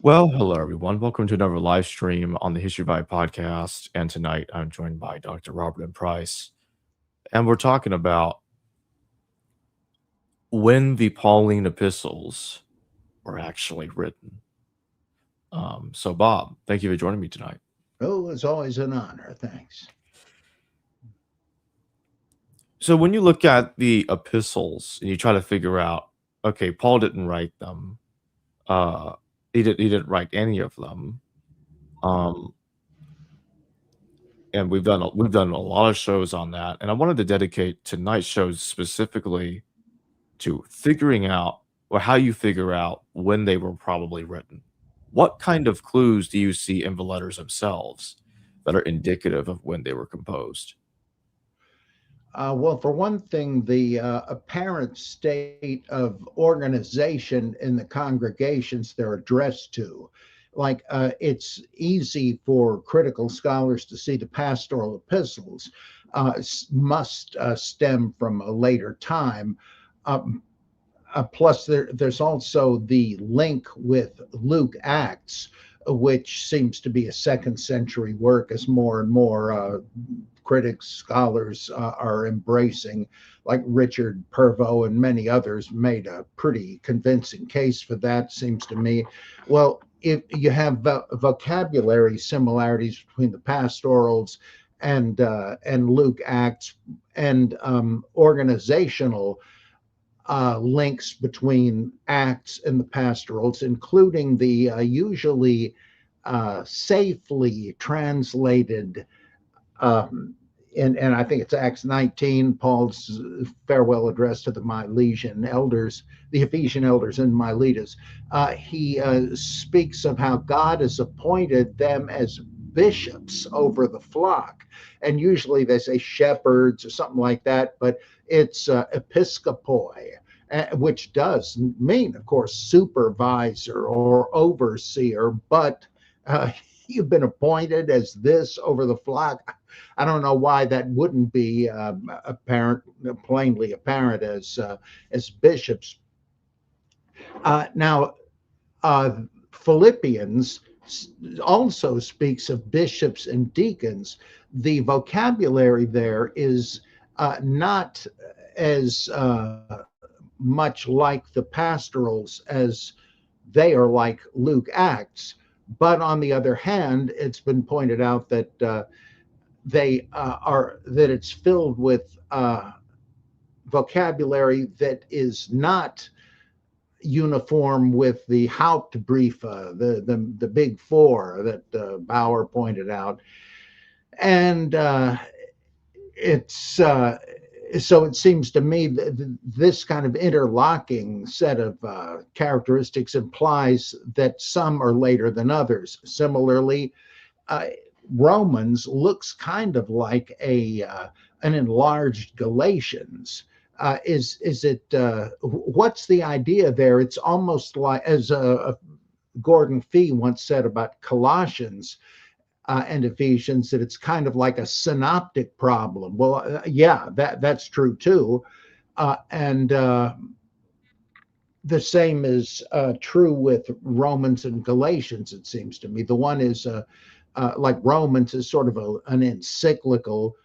Well, hello everyone. Welcome to another live stream on the History Vibe podcast. And tonight I'm joined by Dr. Robert and Price. And we're talking about when the Pauline epistles were actually written. So, Bob, thank you for joining me tonight. Oh, it's always an honor. Thanks. So, when you look at the epistles and you try to figure out, okay, Paul didn't write them, uh, he didn't write any of them. Um, and we've done a lot of shows on that. And I wanted to dedicate tonight's shows specifically to figuring out or how you figure out when they were probably written. What kind of clues do you see in the letters themselves that are indicative of when they were composed? Well, for one thing, the apparent state of organization in the congregations they're addressed to. It's easy for critical scholars to see the pastoral epistles must stem from a later time. Um, Plus, there's also the link with Luke Acts, which seems to be a second century work as more and more critics, scholars are embracing, like Richard Purvo and many others made a pretty convincing case for that, seems to me. Well, if you have vocabulary similarities between the pastorals and Luke Acts and organizational links between Acts and the pastorals, including the usually safely translated, and I think it's Acts 19, Paul's farewell address to the Milesian elders, the Ephesian elders in Miletus. He speaks of how God has appointed them as bishops over the flock. And usually they say shepherds or something like that, but it's episkopoi, which does mean, of course, supervisor or overseer, but you've been appointed as this over the flock. I don't know why that wouldn't be plainly apparent as bishops. Now, Philippians also speaks of bishops and deacons. The vocabulary there is not as much like the pastorals as they are like Luke Acts. But on the other hand, it's been pointed out that that it's filled with vocabulary that is not uniform with the Hauptbriefe, the big four that Bauer pointed out, and it's so it seems to me that this kind of interlocking set of characteristics implies that some are later than others. Similarly, uh, Romans looks kind of like an enlarged Galatians. Is it what's the idea there? It's almost like, as Gordon Fee once said about Colossians and Ephesians, that it's kind of like a synoptic problem. Well, yeah, that's true too, and the same is true with Romans and Galatians. It seems to me the one is like Romans is sort of an encyclical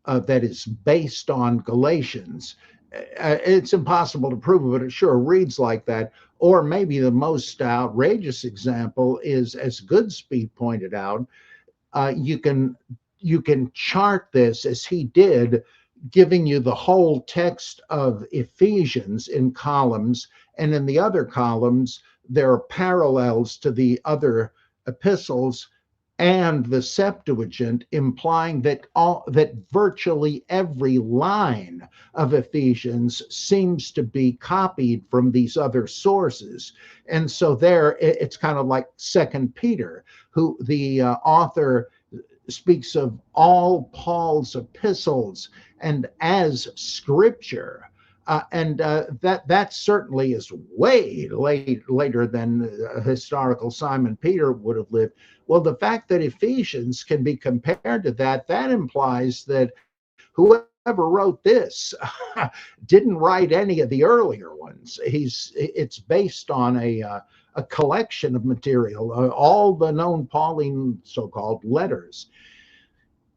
that is based on Galatians. It's impossible to prove it, but it sure reads like that. Or maybe the most outrageous example is, as Goodspeed pointed out, you can chart this as he did, giving you the whole text of Ephesians in columns, and in the other columns there are parallels to the other epistles and the Septuagint, implying that virtually every line of Ephesians seems to be copied from these other sources. And so there, it's kind of like Second Peter, who the author speaks of all Paul's epistles and as scripture. That certainly is way later than historical Simon Peter would have lived. Well, the fact that Ephesians can be compared to that implies that whoever wrote this didn't write any of the earlier ones. It's based on a collection of material, all the known Pauline so-called letters.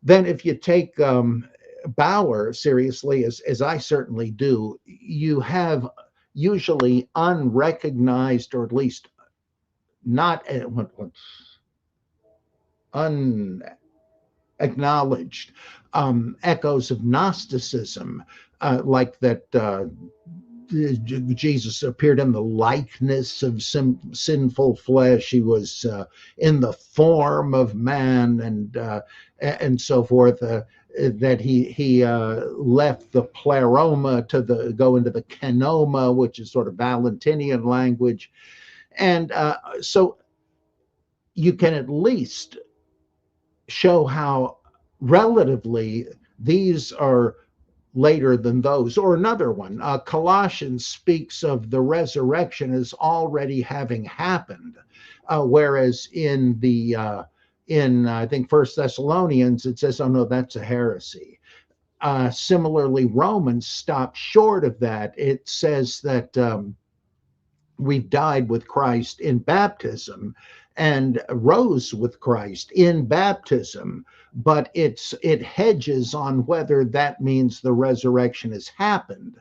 Then if you take Bauer seriously, as I certainly do, you have usually unrecognized, or at least not unacknowledged echoes of Gnosticism, like that Jesus appeared in the likeness of sinful flesh. He was in the form of man, and so forth. That he left the pleroma to go into the kenoma, which is sort of Valentinian language, and so you can at least show how relatively these are later than those. Or another one, Colossians speaks of the resurrection as already having happened, whereas in I think First Thessalonians it says, oh no, that's a heresy. Similarly, Romans stops short of that. It says that we've died with Christ in baptism and rose with Christ in baptism, but it hedges on whether that means the resurrection has happened.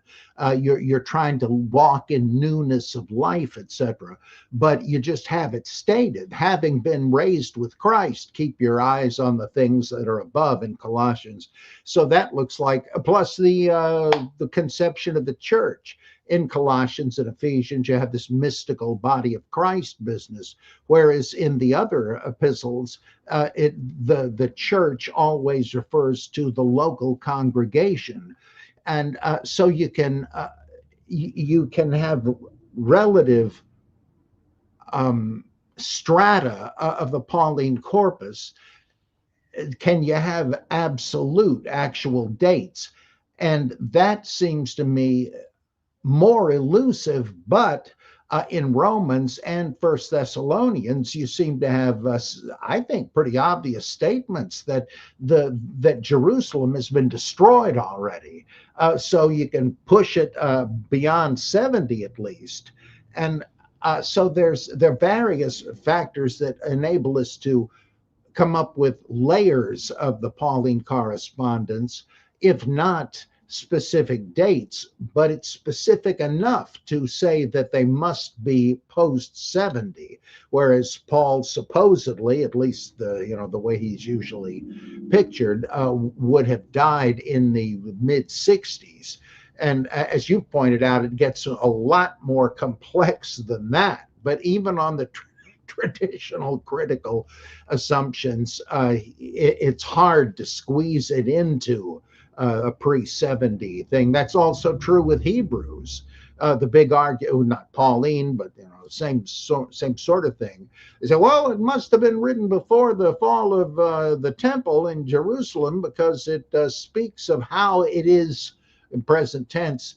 You're trying to walk in newness of life, etc. But you just have it stated, having been raised with Christ, keep your eyes on the things that are above in Colossians. So that looks like, plus the conception of the church. In Colossians and Ephesians, you have this mystical body of Christ business, whereas in the other epistles, the church always refers to the local congregation, and so you can have relative strata of the Pauline corpus. Can you have absolute, actual dates? And that seems to me more elusive, but in Romans and First Thessalonians, you seem to have, I think, pretty obvious statements that that Jerusalem has been destroyed already. So you can push it beyond 70 at least, and so there are various factors that enable us to come up with layers of the Pauline correspondence, if not specific dates, but it's specific enough to say that they must be post 70, whereas Paul supposedly, at least the way he's usually pictured, would have died in the mid 60s. And as you pointed out, it gets a lot more complex than that. But even on the traditional critical assumptions, it's hard to squeeze it into a pre-70 thing. That's also true with Hebrews. The big argument, not Pauline, but same sort of thing. They say, well, it must have been written before the fall of the temple in Jerusalem, because it speaks of how it is in present tense,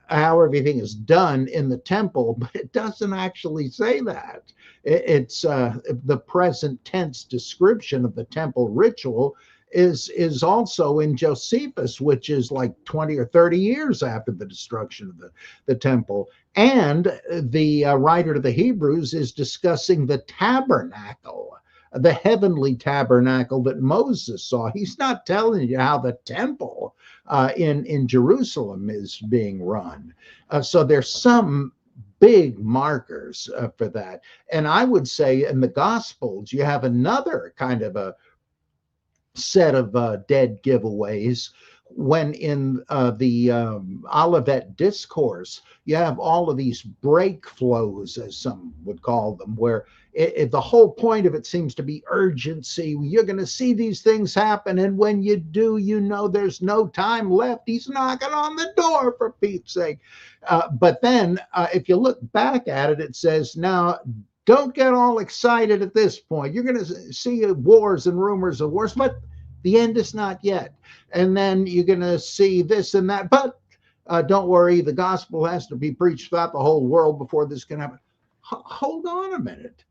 how everything is done in the temple, but it doesn't actually say that. It's the present tense description of the temple ritual is also in Josephus, which is like 20 or 30 years after the destruction of the temple. And the writer to the Hebrews is discussing the tabernacle, the heavenly tabernacle that Moses saw. He's not telling you how the temple in Jerusalem is being run. So there's some big markers for that. And I would say in the Gospels, you have another kind of a set of dead giveaways, when in the Olivet Discourse, you have all of these break flows, as some would call them, where the whole point of it seems to be urgency. You're going to see these things happen, and when you do, there's no time left. He's knocking on the door, for Pete's sake. But then if you look back at it, it says, now, don't get all excited at this point. You're going to see wars and rumors of wars, but the end is not yet. And then you're going to see this and that. But don't worry, the gospel has to be preached throughout the whole world before this can happen. Hold on a minute.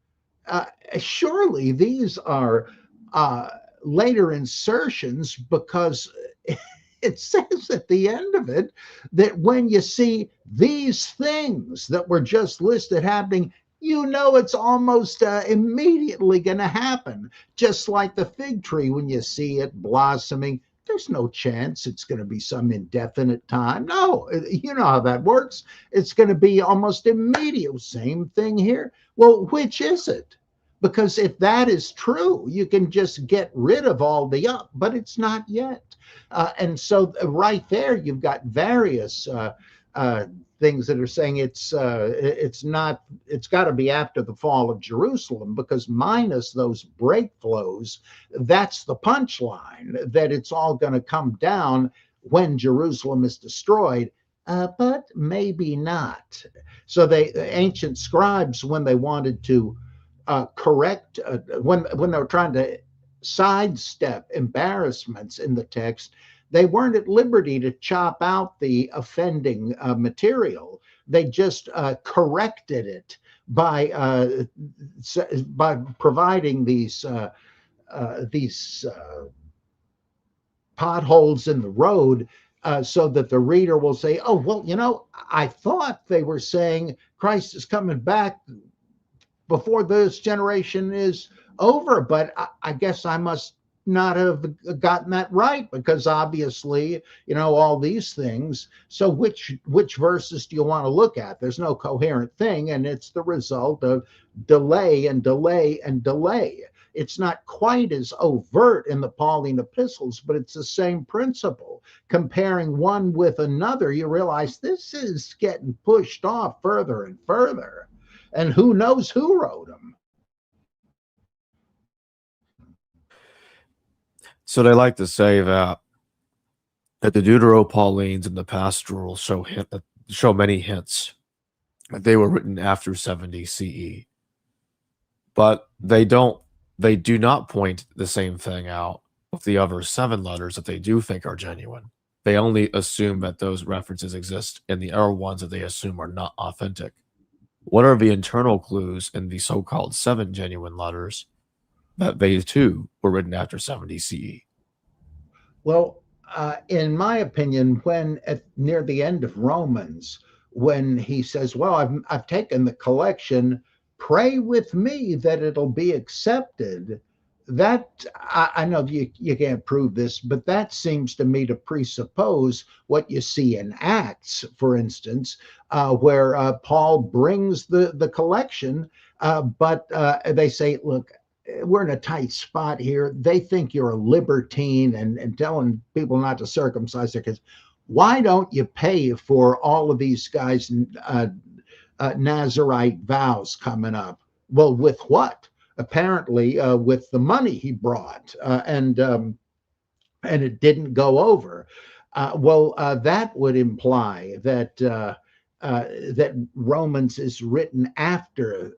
Surely these are later insertions, because it says at the end of it that when you see these things that were just listed happening, you know it's almost immediately going to happen. Just like the fig tree, when you see it blossoming, there's no chance it's going to be some indefinite time. No, you know how that works. It's going to be almost immediate. Same thing here. Well, which is it? Because if that is true, you can just get rid of all the up, but it's not yet. And so, right there, you've got various uh, things that are saying it's not, it's got to be after the fall of Jerusalem, because minus those break flows, that's the punchline, that it's all going to come down when Jerusalem is destroyed. But maybe not. So the ancient scribes, when they wanted to correct, when they were trying to sidestep embarrassments in the text, they weren't at liberty to chop out the offending material. They just corrected it by providing these potholes in the road, so that the reader will say, "Oh, well, you know, I thought they were saying Christ is coming back before this generation is over, but I guess I must not have gotten that right, because obviously, you know, all these things. So which verses do you want to look at? There's no coherent thing, and it's the result of delay and delay and delay. It's not quite as overt in the Pauline epistles, but it's the same principle. Comparing one with another, you realize this is getting pushed off further and further. And who knows who wrote them? So they like to say that the Deutero-Paulines and the Pastorals show many hints that they were written after 70 CE, but they do not point the same thing out with the other 7 letters that they do think are genuine. They only assume that those references exist, and the other ones that they assume are not authentic. What are the internal clues in the so-called 7 genuine letters that they too were written after 70 CE? Well, in my opinion, when near the end of Romans, when he says, "Well, I've taken the collection, pray with me that it'll be accepted," that I know you can't prove this, but that seems to me to presuppose what you see in Acts, for instance, where Paul brings the collection, but they say, "Look, we're in a tight spot here. They think you're a libertine and telling people not to circumcise their kids. Why don't you pay for all of these guys' Nazarite vows coming up?" Well, with what? Apparently, with the money he brought, and it didn't go over. That would imply that Romans is written after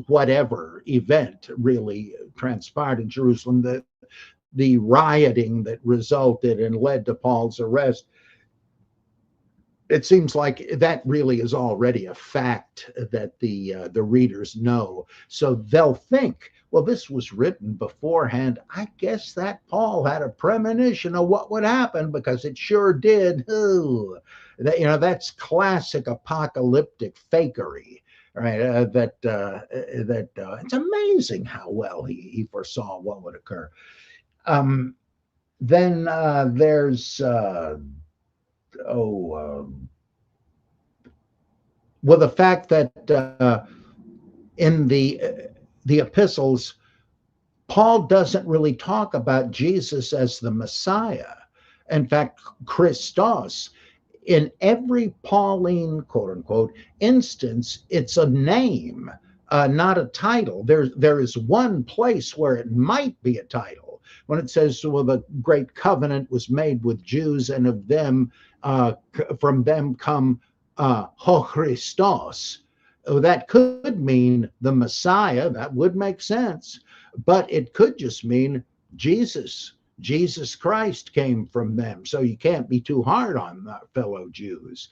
whatever event really transpired in Jerusalem, the rioting that resulted and led to Paul's arrest. It seems like that really is already a fact that the readers know. So they'll think, well, this was written beforehand. I guess that Paul had a premonition of what would happen, because it sure did. Ooh, that's classic apocalyptic fakery. Right, it's amazing how well he foresaw what would occur. Then there's oh, well, the fact that in the epistles, Paul doesn't really talk about Jesus as the Messiah. In fact, Christos, in every Pauline, quote unquote, instance, it's a name, not a title. There is one place where it might be a title, when it says, "Well, the great covenant was made with Jews, and of them, from them come ho Christos." That could mean the Messiah. That would make sense. But it could just mean Jesus. Jesus Christ came from them. So you can't be too hard on fellow Jews.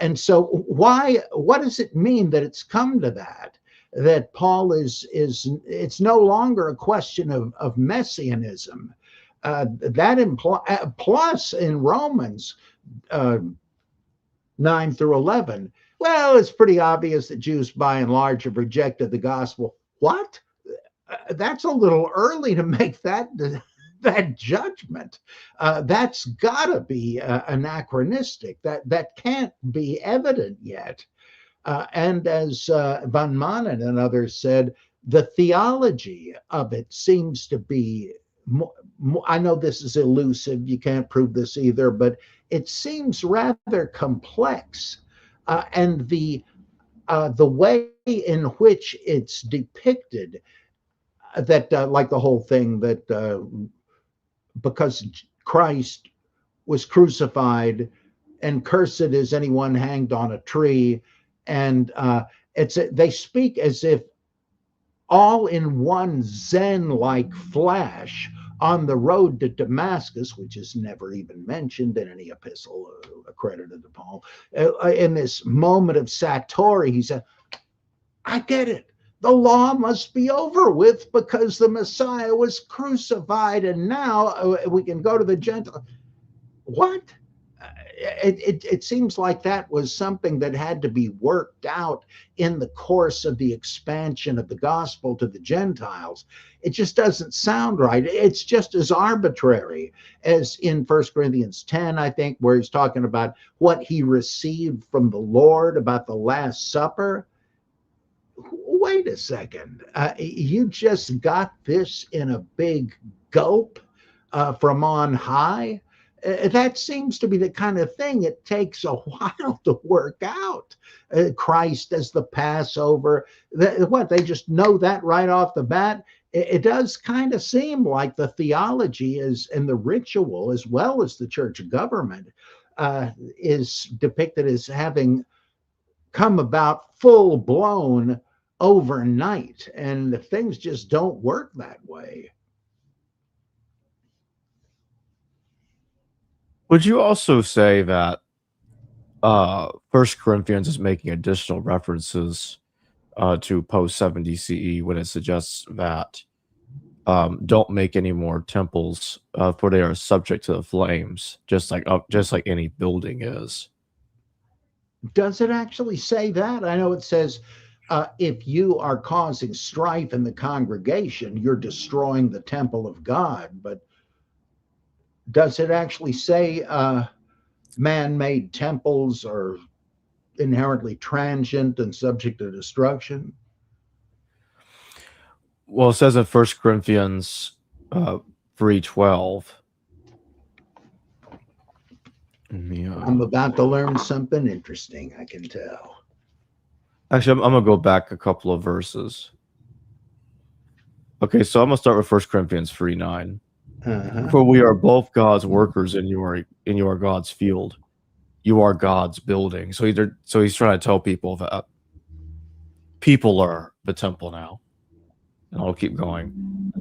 And so what does it mean that it's come to that? That Paul it's no longer a question of messianism. Plus in Romans, 9 through 11. Well, it's pretty obvious that Jews by and large have rejected the gospel. What? That's a little early to make that judgment. That's got to be anachronistic. That can't be evident yet. And as von Manen and others said, the theology of it seems to be, I know this is elusive, you can't prove this either, but it seems rather complex. And the way in which it's depicted, that like the whole thing that because Christ was crucified and cursed is anyone hanged on a tree, and they speak as if all in one Zen-like flash on the road to Damascus, which is never even mentioned in any epistle accredited to Paul. In this moment of satori, he said, I get it. The law must be over with because the Messiah was crucified, and now we can go to the Gentiles. What? It seems like that was something that had to be worked out in the course of the expansion of the gospel to the Gentiles. It just doesn't sound right. It's just as arbitrary as in 1 Corinthians 10, I think, where he's talking about what he received from the Lord about the Last Supper. Wait a second. You just got this in a big gulp from on high? That seems to be the kind of thing it takes a while to work out. Christ as the Passover. They just know that right off the bat? It does kind of seem like the theology is, and the ritual, as well as the church government, is depicted as having come about full blown overnight, and things just don't work that way. Would you also say that First Corinthians is making additional references to post 70 CE when it suggests that don't make any more temples, for they are subject to the flames, just like any building is? Does it actually say that? I know it says if you are causing strife in the congregation, you're destroying the temple of God. But does it actually say man-made temples are inherently transient and subject to destruction? Well, it says in 1 Corinthians 3:12. I'm about to learn something interesting, I can tell. Actually, I'm going to go back a couple of verses. Okay, so I'm going to start with 1 Corinthians 3:9. For we are both God's workers, and you are God's field. You are God's building. So he's trying to tell people that people are the temple now. And I'll keep going.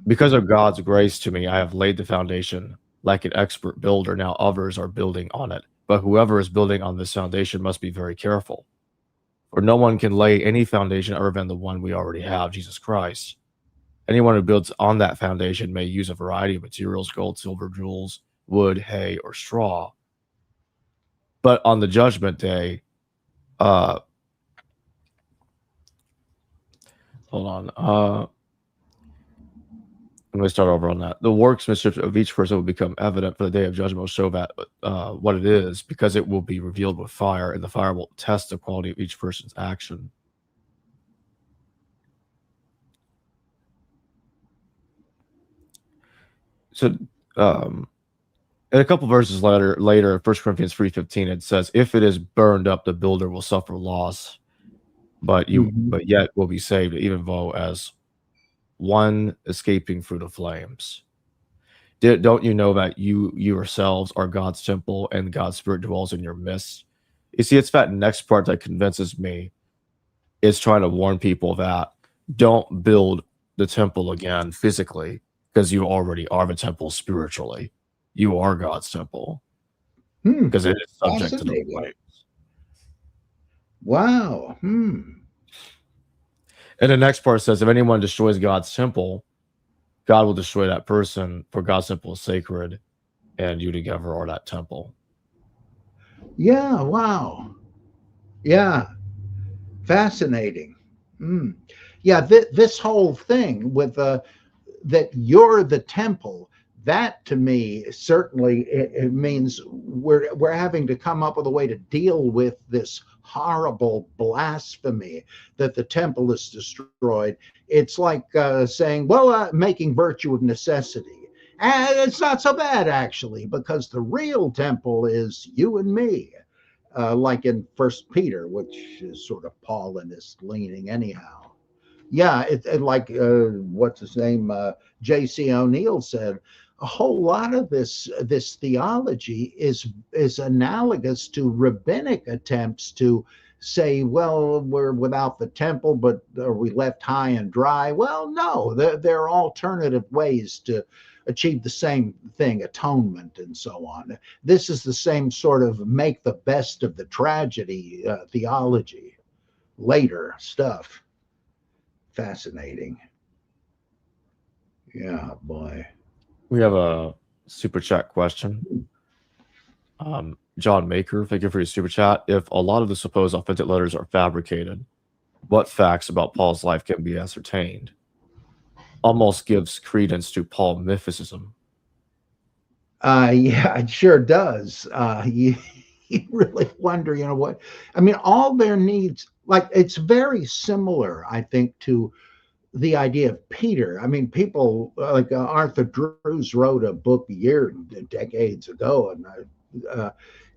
Because of God's grace to me, I have laid the foundation like an expert builder. Now others are building on it. But whoever is building on this foundation must be very careful. For no one can lay any foundation other than the one we already have, Jesus Christ. Anyone who builds on that foundation may use a variety of materials, gold, silver, jewels, wood, hay, or straw. But on the judgment day, hold on. I'm going to start over on that. The workmanship of each person will become evident, for the day of judgment will show that what it is, because it will be revealed with fire, and the fire will test the quality of each person's action. So, and a couple verses later, 1 Corinthians 3:15, it says, "If it is burned up, the builder will suffer loss, but yet will be saved, even though as one escaping through the flames." Don't you know that you yourselves are God's temple, and God's Spirit dwells in your midst? You see, it's that next part that convinces me. It's trying to warn people that don't build the temple again physically, because you already are the temple spiritually. You are God's temple, because it is subject to the flames. Wow. And the next part says, if anyone destroys God's temple, God will destroy that person, for God's temple is sacred, and you together are that temple. Yeah, wow. Yeah, fascinating. Mm. Yeah, this whole thing with that you're the temple, that to me certainly it means we're having to come up with a way to deal with this horrible blasphemy that the temple is destroyed. It's like saying, well, making virtue of necessity. And it's not so bad actually, because the real temple is you and me, like in First Peter, which is sort of Paulinist leaning anyhow. Yeah, like what's his name? J.C. O'Neill said a whole lot of this theology is analogous to rabbinic attempts to say, well, we're without the temple, but are we left high and dry? Well, no, there are alternative ways to achieve the same thing, atonement and so on. This is the same sort of make the best of the tragedy theology, later stuff. Fascinating. Yeah, boy. We have a super chat question. John Maker, thank you for your super chat. If a lot of the supposed authentic letters are fabricated, what facts about Paul's life can be ascertained? Almost gives credence to Paul mythicism. Yeah, it sure does. You really wonder, what? I mean, all their needs, like, it's very similar, I think, to the idea of Peter. I mean, people like Arthur Drews wrote a book decades ago, and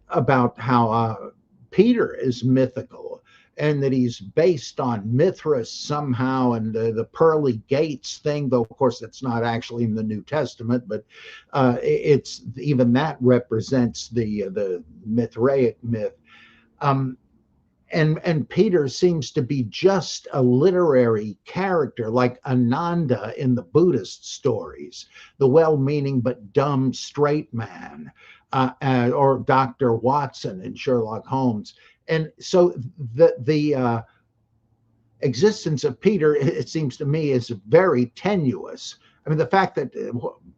about how Peter is mythical and that he's based on Mithras somehow, and the pearly gates thing, though of course that's not actually in the New Testament, but it's even that represents the Mithraic myth. Um, and Peter seems to be just a literary character, like Ananda in the Buddhist stories, the well-meaning but dumb straight man, or Dr. Watson in Sherlock Holmes. And so the existence of Peter, it seems to me, is very tenuous. I mean, the fact that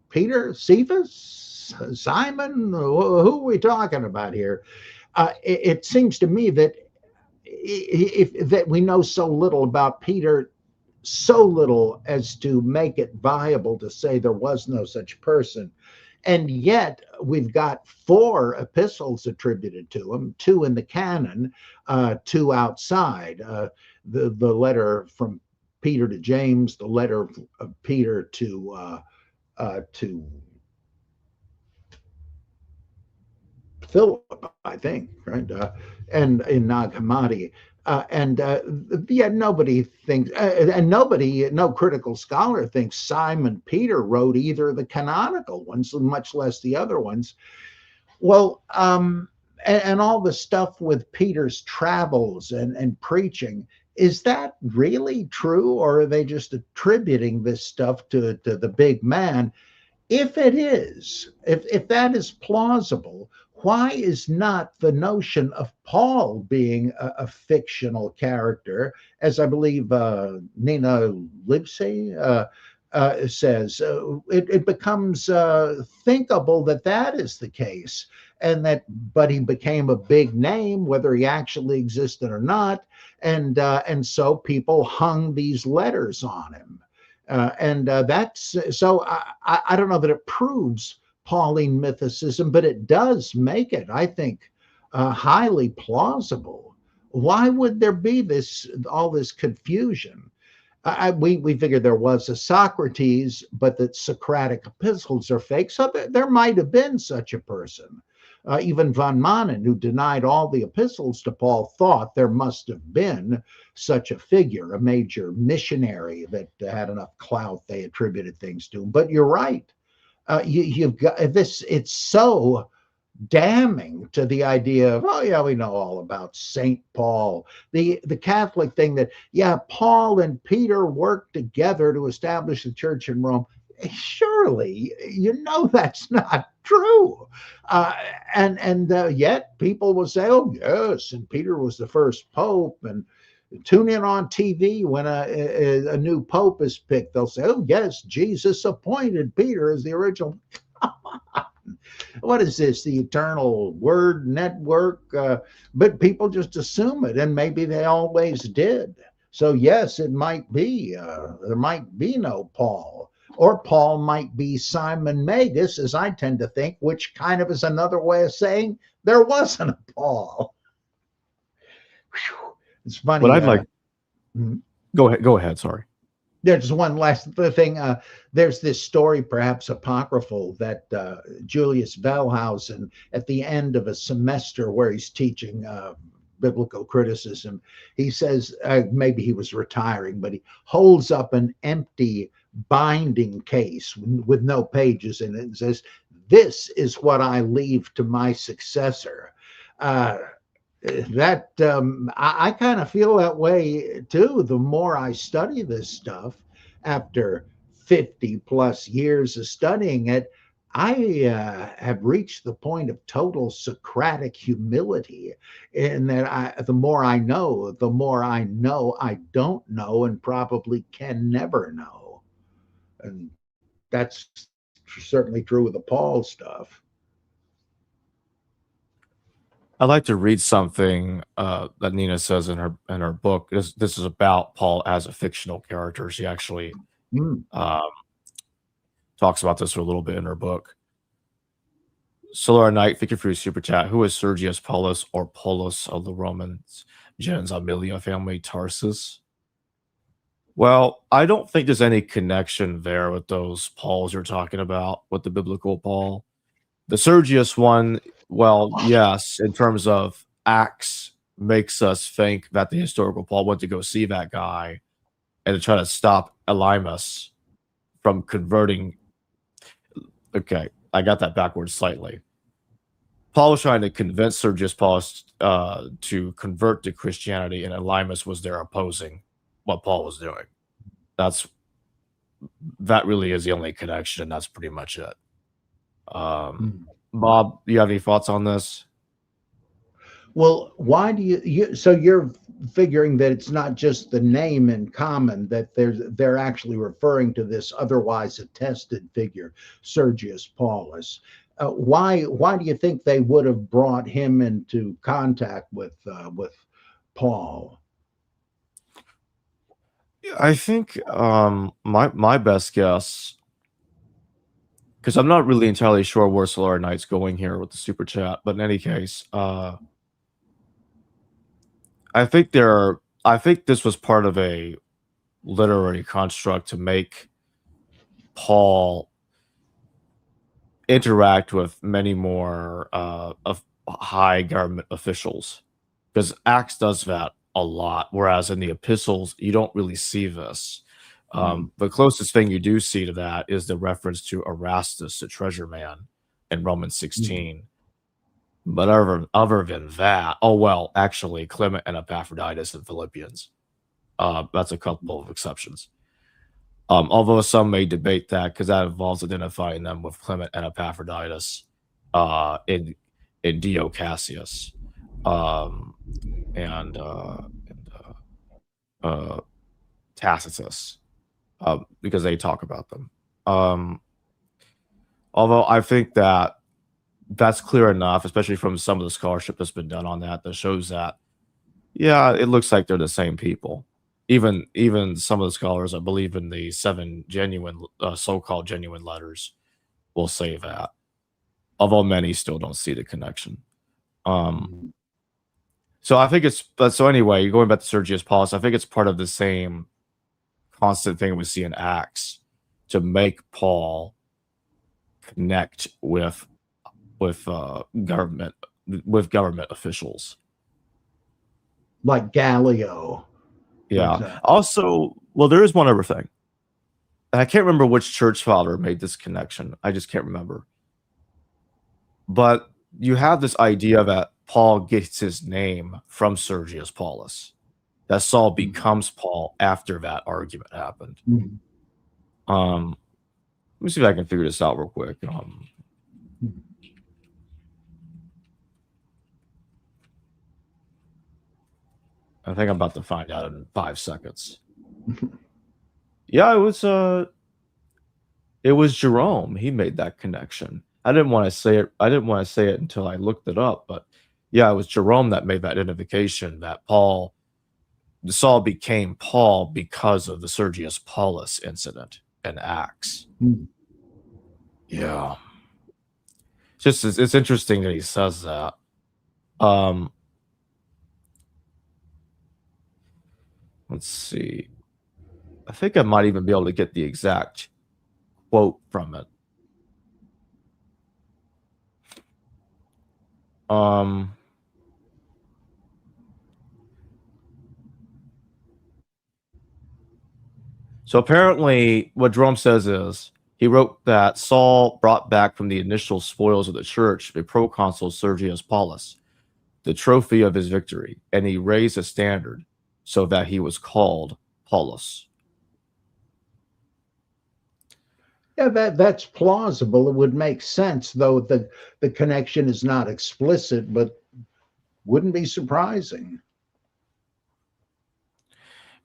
Peter, Cephas, Simon, who are we talking about here? It seems to me that if that we know so little about Peter, so little as to make it viable to say there was no such person. And yet we've got 4 epistles attributed to him, 2 in the canon, 2 outside. The letter from Peter to James, the letter of Peter to Philip, I think, right? And in Nag Hammadi. And yeah, nobody thinks, and no critical scholar thinks Simon Peter wrote either of the canonical ones, much less the other ones. Well, and all the stuff with Peter's travels and preaching, is that really true, or are they just attributing this stuff to the big man? If it is, if that is plausible, why is not the notion of Paul being a fictional character, as I believe Nina Livesey says? It becomes thinkable that that is the case, but he became a big name, whether he actually existed or not, and so people hung these letters on him. And that's so I don't know that it proves Pauline mythicism, but it does make it, I think, highly plausible. Why would there be all this confusion? We figured there was a Socrates, but that Socratic epistles are fake. So there might have been such a person. Even von Manen, who denied all the epistles to Paul, thought there must have been such a figure, a major missionary that had enough clout they attributed things to him. But you're right. You've got this. It's so damning to the idea of, oh yeah, we know all about Saint Paul, the Catholic thing that, yeah, Paul and Peter worked together to establish the church in Rome. Surely that's not true. And yet people will say, oh yes, and Peter was the first pope, and tune in on TV when a new pope is picked, they'll say, oh yes, Jesus appointed Peter as the original. What is this, the eternal word network? But people just assume it, and maybe they always did. So yes, it might be. There might be no Paul, or Paul might be Simon Magus, as I tend to think, which kind of is another way of saying there wasn't a Paul. Whew. It's funny. What I'd like, Mhm. go ahead. Sorry. There's one last thing. There's this story, perhaps apocryphal, that Julius Wellhausen, at the end of a semester where he's teaching biblical criticism, he says, maybe he was retiring, but he holds up an empty binding case with no pages in it and says, "This is what I leave to my successor." That I kind of feel that way too. The more I study this stuff, after 50 plus years of studying it, I have reached the point of total Socratic humility, in that the more I know, the more I know I don't know and probably can never know. And that's certainly true with the Paul stuff. I'd like to read something that Nina says in her book. This is about Paul as a fictional character. She actually Mm. um, talks about this a little bit in her book. Solar Knight, thank you for your super chat. Who is Sergius Paulus or Paulus of the Romans gens Aemilia family Tarsus? Well, I don't think there's any connection there with those Pauls you're talking about, with the biblical Paul. The Sergius one, well, yes, in terms of Acts, makes us think that the historical Paul went to go see that guy and to try to stop Elymas from converting. Okay, I got that backwards slightly. Paul was trying to convince Sergius Paulus to convert to Christianity, and Elymas was there opposing what Paul was doing. That really is the only connection, and that's pretty much it. Bob, do you have any thoughts on this? Well, why do so you're figuring that it's not just the name in common, that they're actually referring to this otherwise attested figure, Sergius Paulus. Why do you think they would have brought him into contact with Paul? I think my best guess, because I'm not really entirely sure where Solar Knight's going here with the super chat, but in any case, I think this was part of a literary construct to make Paul interact with many more of high government officials, because Acts does that a lot, whereas in the epistles you don't really see this. The closest thing you do see to that is the reference to Erastus, the treasure man, in Romans 16. But other than that, oh well, actually, Clement and Epaphroditus in Philippians. That's a couple of exceptions. Although some may debate that because that involves identifying them with Clement and Epaphroditus in Dio Cassius and Tacitus, because they talk about them. Although I think that's clear enough, especially from some of the scholarship that's been done on that shows that, yeah, it looks like they're the same people. Even some of the scholars, I believe in the 7 genuine, so-called genuine letters, will say that, although many still don't see the connection. So I think so anyway, going back to Sergius Paulus, I think it's part of the same constant thing we see in Acts to make Paul connect with government officials, like Gallio. Yeah. Also, well, there is one other thing. And I can't remember which church father made this connection. I just can't remember. But you have this idea that Paul gets his name from Sergius Paulus, that Saul becomes Paul after that argument happened. Let me see if I can figure this out real quick. I think I'm about to find out in 5 seconds. Yeah, it was Jerome. He made that connection. I didn't want to say it. I didn't want to say it until I looked it up, but yeah, it was Jerome that made that identification that Saul became Paul because of the Sergius Paulus incident in Acts. Hmm. Yeah, it's interesting that he says that. Um, let's see. I think I might even be able to get the exact quote from it. Um, so apparently, what Jerome says is he wrote that Saul brought back from the initial spoils of the church the proconsul Sergius Paulus, the trophy of his victory, and he raised a standard so that he was called Paulus. Yeah, that's plausible. It would make sense, though the connection is not explicit, but wouldn't be surprising.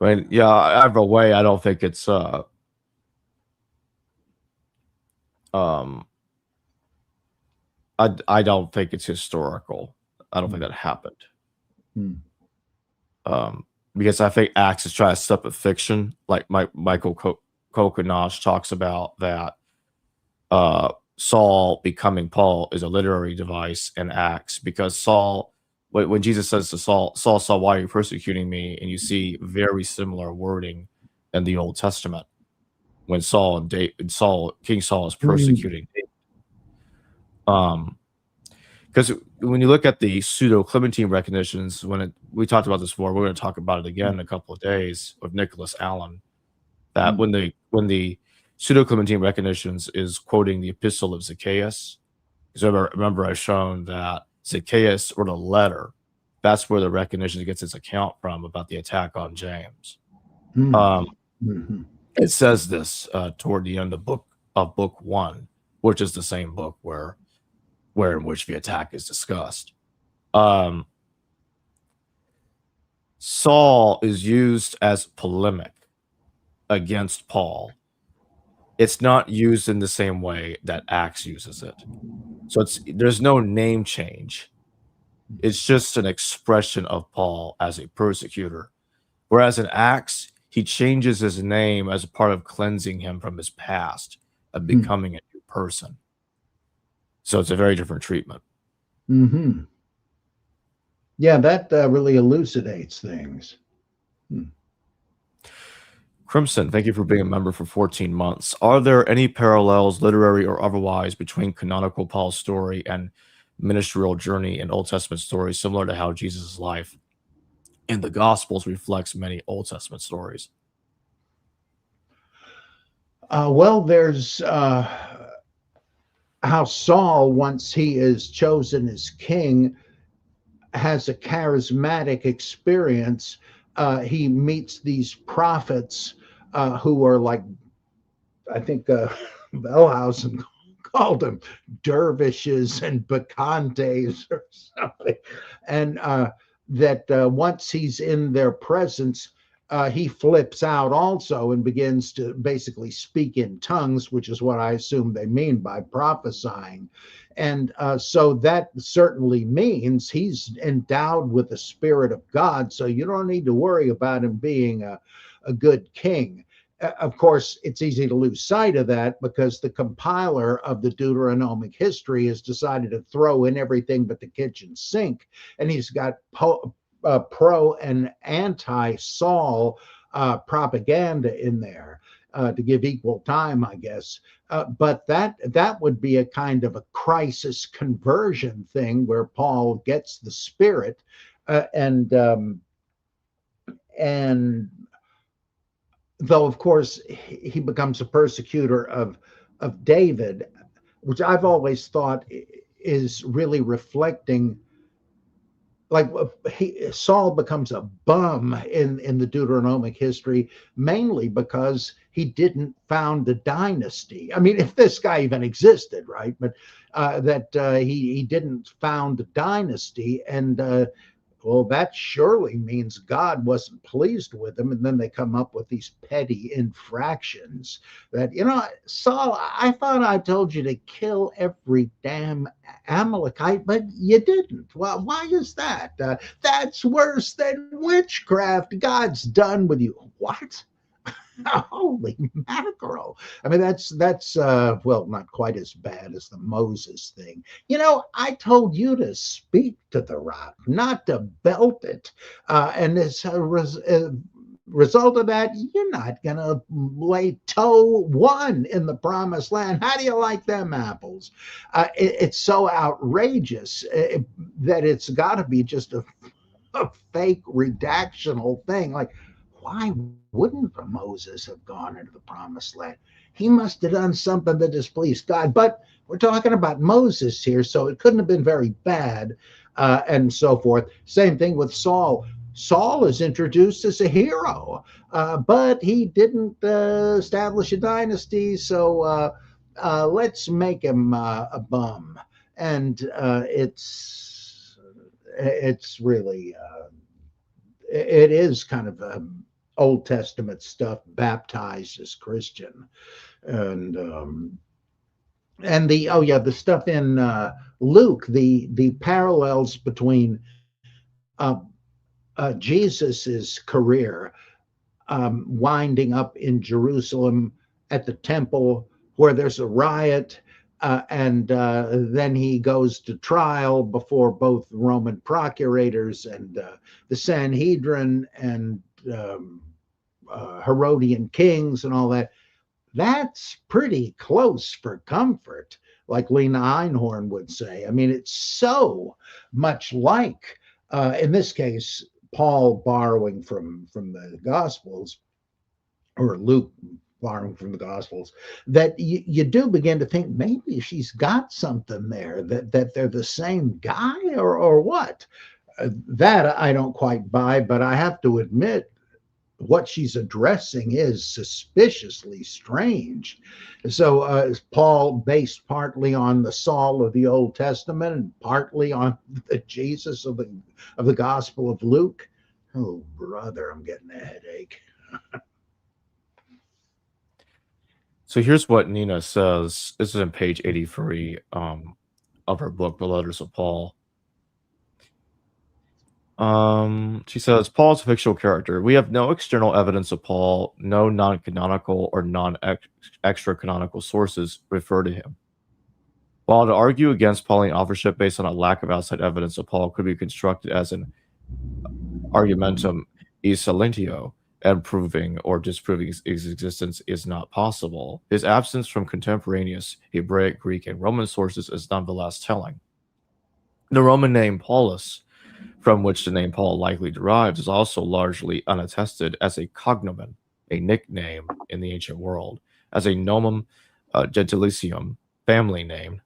I mean, yeah, either way, I don't think it's um I don't think it's historical. I don't think that happened. Hmm. Because I think Acts is trying to step at fiction, like Michael Kokonosh talks about that Saul becoming Paul is a literary device in Acts because Saul, when Jesus says to Saul, Saul, why are you persecuting me? And you see very similar wording in the Old Testament when King Saul is persecuting David. Because when you look at the pseudo Clementine recognitions, we talked about this before, we're going to talk about it again in a couple of days with Nicholas Allen. That when the pseudo Clementine recognitions is quoting the Epistle of Zacchaeus, because remember I've shown that Zacchaeus wrote a letter. That's where the recognition gets its account from about the attack on James. It says this toward the end of book 1, which is the same book where in which the attack is discussed. Saul is used as polemic against Paul. It's not used in the same way that Acts uses it. So there's no name change. It's just an expression of Paul as a persecutor. Whereas in Acts, he changes his name as a part of cleansing him from his past and becoming a new person. So it's a very different treatment. Mm-hmm. Yeah, that really elucidates things. Crimson, thank you for being a member for 14 months. Are there any parallels, literary or otherwise, between canonical Paul's story and ministerial journey in Old Testament stories, similar to how Jesus' life in the Gospels reflects many Old Testament stories? Well, there's how Saul, once he is chosen as king, has a charismatic experience. He meets these prophets who are like, I think Bellhausen called them dervishes and bacchantes or something. And that once he's in their presence, he flips out also and begins to basically speak in tongues, which is what I assume they mean by prophesying. And so that certainly means he's endowed with the Spirit of God. So you don't need to worry about him being a good king. Of course, it's easy to lose sight of that because the compiler of the Deuteronomic history has decided to throw in everything but the kitchen sink. And he's got pro and anti Saul propaganda in there to give equal time, I guess. But that would be a kind of a crisis conversion thing where Paul gets the Spirit and though of course he becomes a persecutor of David, which I've always thought is really reflecting, like Saul becomes a bum in the Deuteronomic history mainly because he didn't found a dynasty. I mean, if this guy even existed, right? But that he didn't found a dynasty, and Well, that surely means God wasn't pleased with them. And then they come up with these petty infractions that, Saul, I thought I told you to kill every damn Amalekite, but you didn't. Well, why is that? That's worse than witchcraft. God's done with you. What? Holy mackerel! I mean, that's well, not quite as bad as the Moses thing. I told you to speak to the rock, not to belt it. And as a result of that, you're not gonna lay toe one in the promised land. How do you like them apples? It's so outrageous that it's got to be just a fake redactional thing. Like, why wouldn't Moses have gone into the promised land? He must have done something that displeased God. But we're talking about Moses here, so it couldn't have been very bad, and so forth. Same thing with Saul. Saul is introduced as a hero, but he didn't establish a dynasty, so let's make him a bum. And it's really it is kind of Old Testament stuff baptized as Christian, and the stuff in Luke, the parallels between uh, Jesus's career, winding up in Jerusalem at the temple where there's a riot, and then he goes to trial before both Roman procurators and the Sanhedrin and Herodian kings and all that. That's pretty close for comfort, like Lena Einhorn would say. I mean, it's so much like, in this case, Paul borrowing from the Gospels, or Luke borrowing from the Gospels, that you do begin to think maybe she's got something there, that they're the same guy, or what. That I don't quite buy, but I have to admit, what she's addressing is suspiciously strange. So Paul based partly on the Saul of the Old Testament and partly on the Jesus of the Gospel of Luke. Oh, brother, I'm getting a headache. So here's what Nina says. This is on page 83 of her book, The Letters of Paul. She says, Paul's a fictional character. We have no external evidence of Paul, no non-canonical or non-extra-canonical sources refer to him. While to argue against Pauline authorship based on a lack of outside evidence of Paul could be constructed as an argumentum e silentio, and proving or disproving his existence is not possible. His absence from contemporaneous Hebraic, Greek, and Roman sources is nonetheless telling. The Roman name Paulus, from which the name Paul likely derives, is also largely unattested as a cognomen, a nickname in the ancient world, as a nomen gentilicium, family name.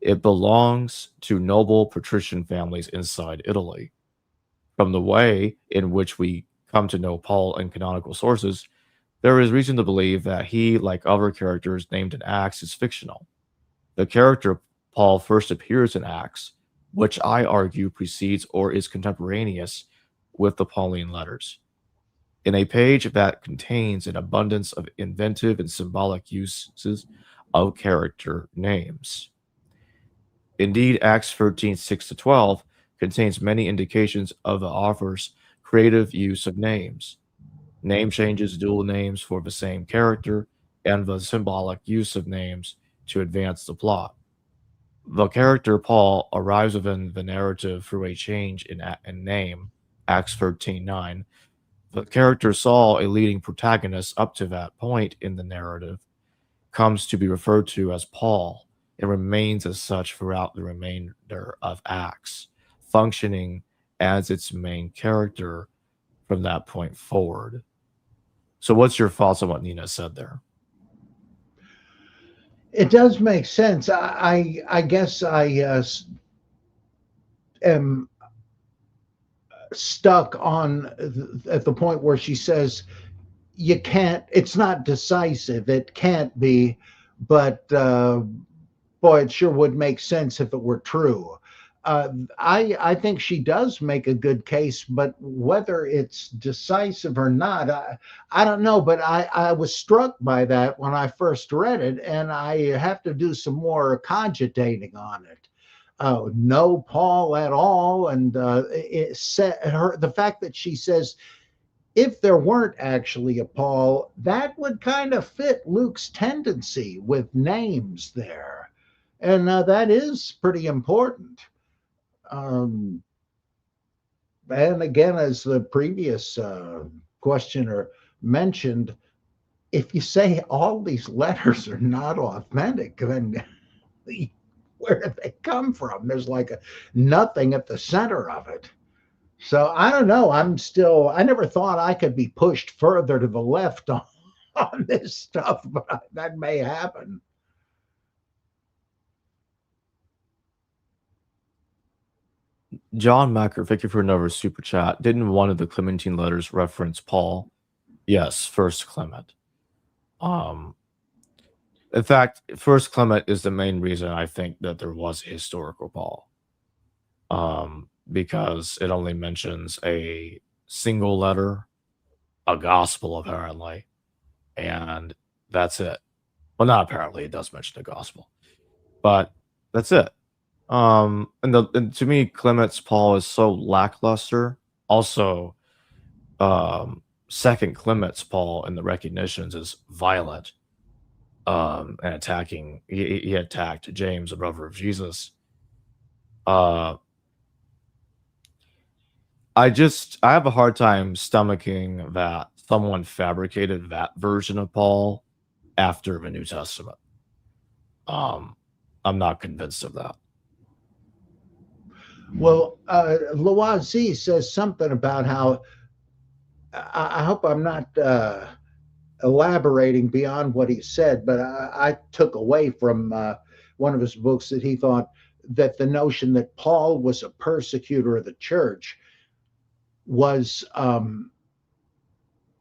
It belongs to noble patrician families inside Italy. From the way in which we come to know Paul in canonical sources, there is reason to believe that he, like other characters named in Acts, is fictional. The character Paul first appears in Acts, which I argue precedes or is contemporaneous with the Pauline letters, in a page that contains an abundance of inventive and symbolic uses of character names. Indeed, Acts 13:6-12 contains many indications of the author's creative use of names, name changes, dual names for the same character, and the symbolic use of names to advance the plot. The character Paul arrives within the narrative through a change in name, Acts 13:9. The character Saul, a leading protagonist up to that point in the narrative, comes to be referred to as Paul and remains as such throughout the remainder of Acts, functioning as its main character from that point forward. So what's your thoughts on what Nina said there? It does make sense. I guess I am stuck on at the point where she says you can't. It's not decisive. It can't be, but boy, it sure would make sense if it were true. I think she does make a good case, but whether it's decisive or not, I don't know. But I was struck by that when I first read it, and I have to do some more cogitating on it. No Paul at all, and it said her the fact that she says if there weren't actually a Paul, that would kind of fit Luke's tendency with names there, and that is pretty important. Um, and again, as the previous questioner mentioned, if you say all these letters are not authentic, then where do they come from? There's like nothing at the center of it. So I don't know. I never thought I could be pushed further to the left on this stuff, but that may happen. John Macker, thank you for another super chat. Didn't one of the Clementine letters reference Paul? Yes, First Clement. Um, in fact, First Clement is the main reason I think that there was a historical Paul. Because it only mentions a single letter, a gospel apparently, and that's it. Well, not apparently, it does mention the gospel, but that's it. And to me, Clement's Paul is so lackluster. Also, second Clement's Paul in the recognitions is violent, and attacking. He attacked James, the brother of Jesus. Uh, I have a hard time stomaching that someone fabricated that version of Paul after the New Testament. I'm not convinced of that. Well, Loisy says something about how I hope I'm not elaborating beyond what he said, but I took away from one of his books that he thought that the notion that Paul was a persecutor of the church was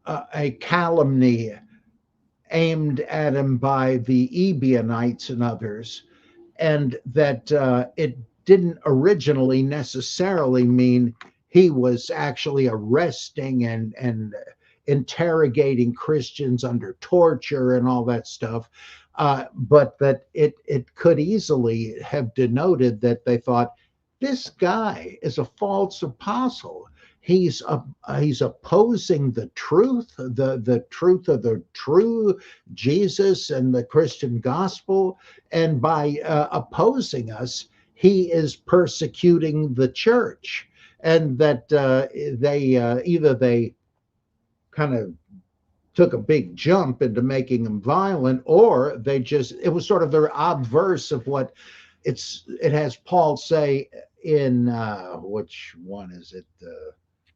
a calumny aimed at him by the Ebionites and others, and that it didn't originally necessarily mean he was actually arresting and interrogating Christians under torture and all that stuff, but that it could easily have denoted that they thought this guy is a false apostle. He's opposing the truth, the truth of the true Jesus and the Christian gospel, and by opposing us, he is persecuting the church, and that either they kind of took a big jump into making him violent, or it was sort of the obverse of what it has Paul say in which one is it?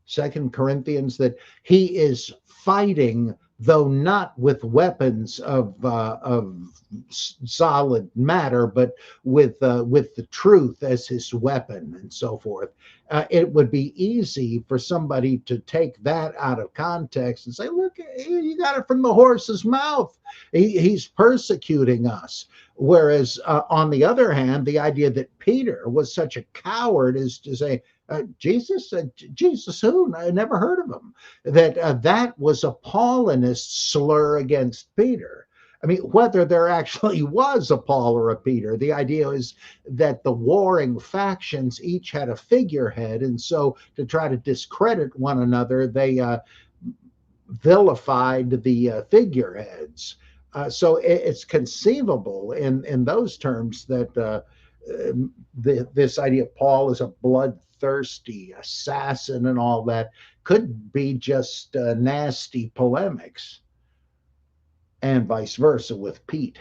Second Corinthians, that he is fighting, though not with weapons of solid matter, but with the truth as his weapon and so forth. It would be easy for somebody to take that out of context and say, "Look, you got it from the horse's mouth. He's persecuting us." Whereas, on the other hand, the idea that Peter was such a coward is to say, Jesus, Jesus who? I never heard of him. That was a Paulinist slur against Peter. I mean, whether there actually was a Paul or a Peter, the idea is that the warring factions each had a figurehead, and so to try to discredit one another, they vilified the figureheads. So it's conceivable in those terms that this idea of Paul as a bloodthirsty assassin and all that could be just nasty polemics, and vice versa with Pete.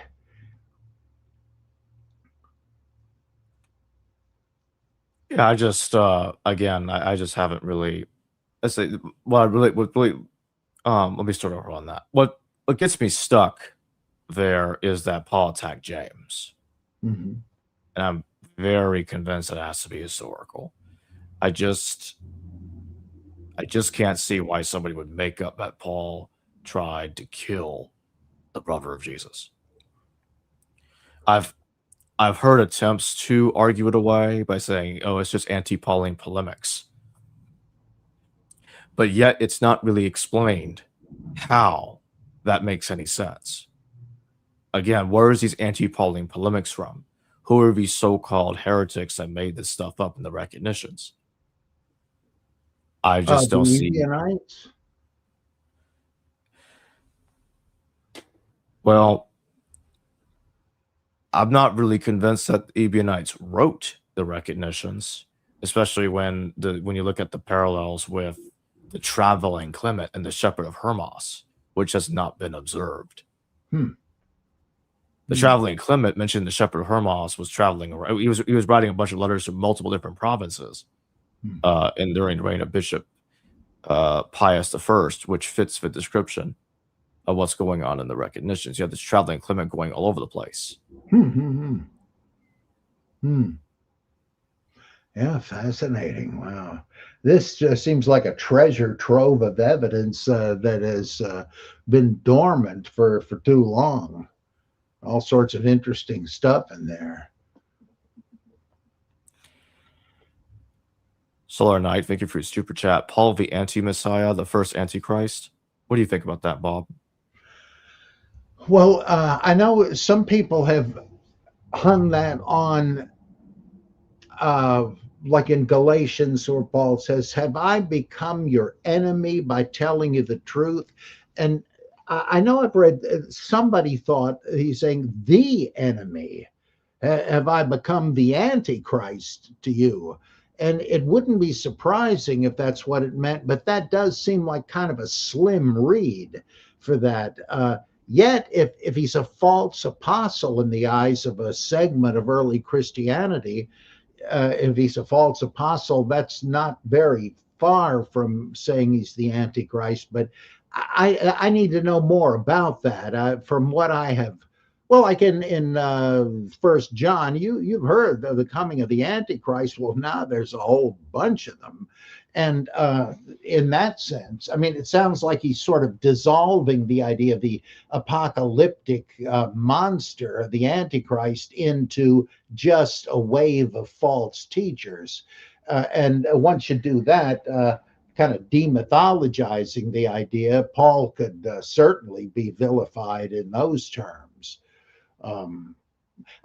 Yeah, I just again, I just haven't really. Let's say what really let me start over on that. What gets me stuck there is that Paul attacked James, Mm-hmm. and I'm very convinced it has to be historical. I just I just can't see why somebody would make up that Paul tried to kill the brother of Jesus. I've I've heard attempts to argue it away by saying, "Oh, it's just anti-Pauline polemics," but yet it's not really explained how that makes any sense. Again, where is these anti-Pauline polemics from? Who are these so-called heretics that made this stuff up in the recognitions? I just The don't see. Ebionites? Well, I'm not really convinced that the Ebionites wrote the recognitions, especially when you look at the parallels with the traveling Clement and the Shepherd of Hermas, which has not been observed. Hmm. The traveling Clement mentioned the Shepherd of Hermas was traveling around. He was writing a bunch of letters to multiple different provinces, and during the reign of Bishop Pius I, which fits the description of what's going on in the recognitions. You have this traveling Clement going all over the place. Yeah, fascinating. Wow. This just seems like a treasure trove of evidence that has been dormant for too long. All sorts of interesting stuff in there. Solar Knight, thank you for your super chat. Paul the Anti-Messiah, the first Antichrist. What do you think about that, Bob? Well, I know some people have hung that on, like in Galatians, where Paul says, "Have I become your enemy by telling you the truth?" And I know I've read somebody thought he's saying the enemy. Have I become the Antichrist to you? And it wouldn't be surprising if that's what it meant, but that does seem like kind of a slim read for that. Yet, if he's a false apostle in the eyes of a segment of early Christianity, if he's a false apostle, that's not very far from saying he's the Antichrist. But I need to know more about that. From what I have, well, like in First John, you've heard of the coming of the Antichrist. Well, now there's a whole bunch of them, and in that sense, I mean, it sounds like he's sort of dissolving the idea of the apocalyptic monster, the Antichrist, into just a wave of false teachers, and once you do that. Kind of demythologizing the idea, Paul could certainly be vilified in those terms. I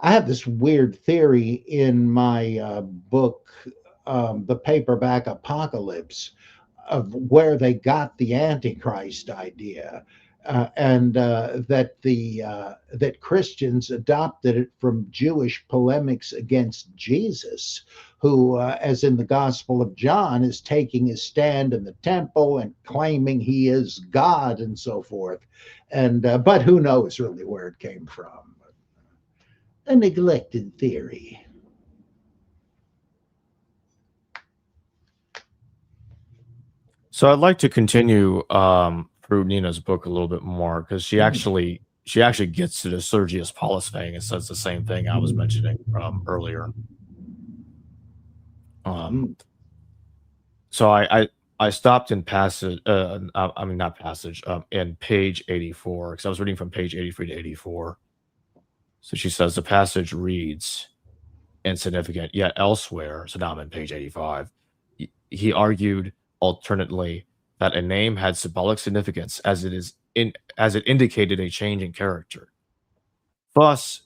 have this weird theory in my book, The Paperback Apocalypse, of where they got the Antichrist idea, and that Christians adopted it from Jewish polemics against Jesus, who, as in the Gospel of John, is taking his stand in the temple and claiming he is God and so forth. And but who knows really where it came from? A neglected theory. So I'd like to continue through Nina's book a little bit more because she actually gets to the Sergius Paulus thing and says the same thing I was mentioning earlier. So I stopped in passage. I mean not passage. In page 84 because I was reading from page 83 to 84. So she says the passage reads insignificant, yet elsewhere. So now I'm in page 85. He argued alternately that a name had symbolic significance as it indicated a change in character. Thus,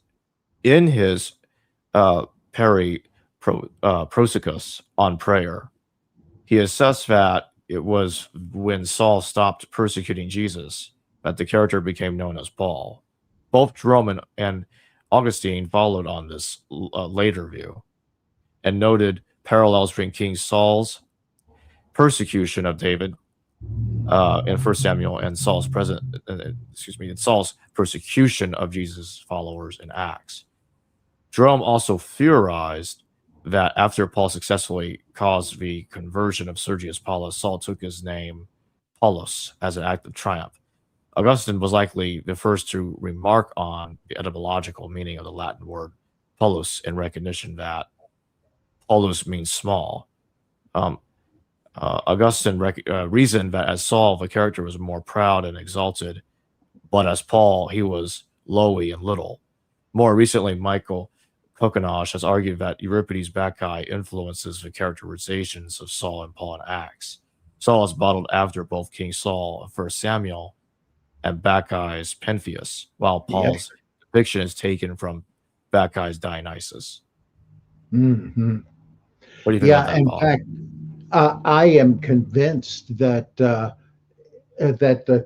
in his Prosicus on prayer, he assessed that it was when Saul stopped persecuting Jesus that the character became known as Paul. Both Jerome and Augustine followed on this later view and noted parallels between King Saul's persecution of David in 1 Samuel and Saul's Saul's persecution of Jesus' followers in Acts. Jerome also theorized that after Paul successfully caused the conversion of Sergius Paulus, Saul took his name Paulus as an act of triumph. Augustine was likely the first to remark on the etymological meaning of the Latin word Paulus in recognition that Paulus means small. Augustine reasoned that as Saul, the character was more proud and exalted, but as Paul, he was lowly and little. More recently, Michael Kokonosh has argued that Euripides' Bacchae influences the characterizations of Saul and Paul in Acts. Saul is modeled after both King Saul of 1 Samuel and Bacchae's Pentheus, while Yeah. Paul's depiction is taken from Bacchae's Dionysus. Hmm. What do you think about Yeah. that, In Bob? fact, I am convinced that the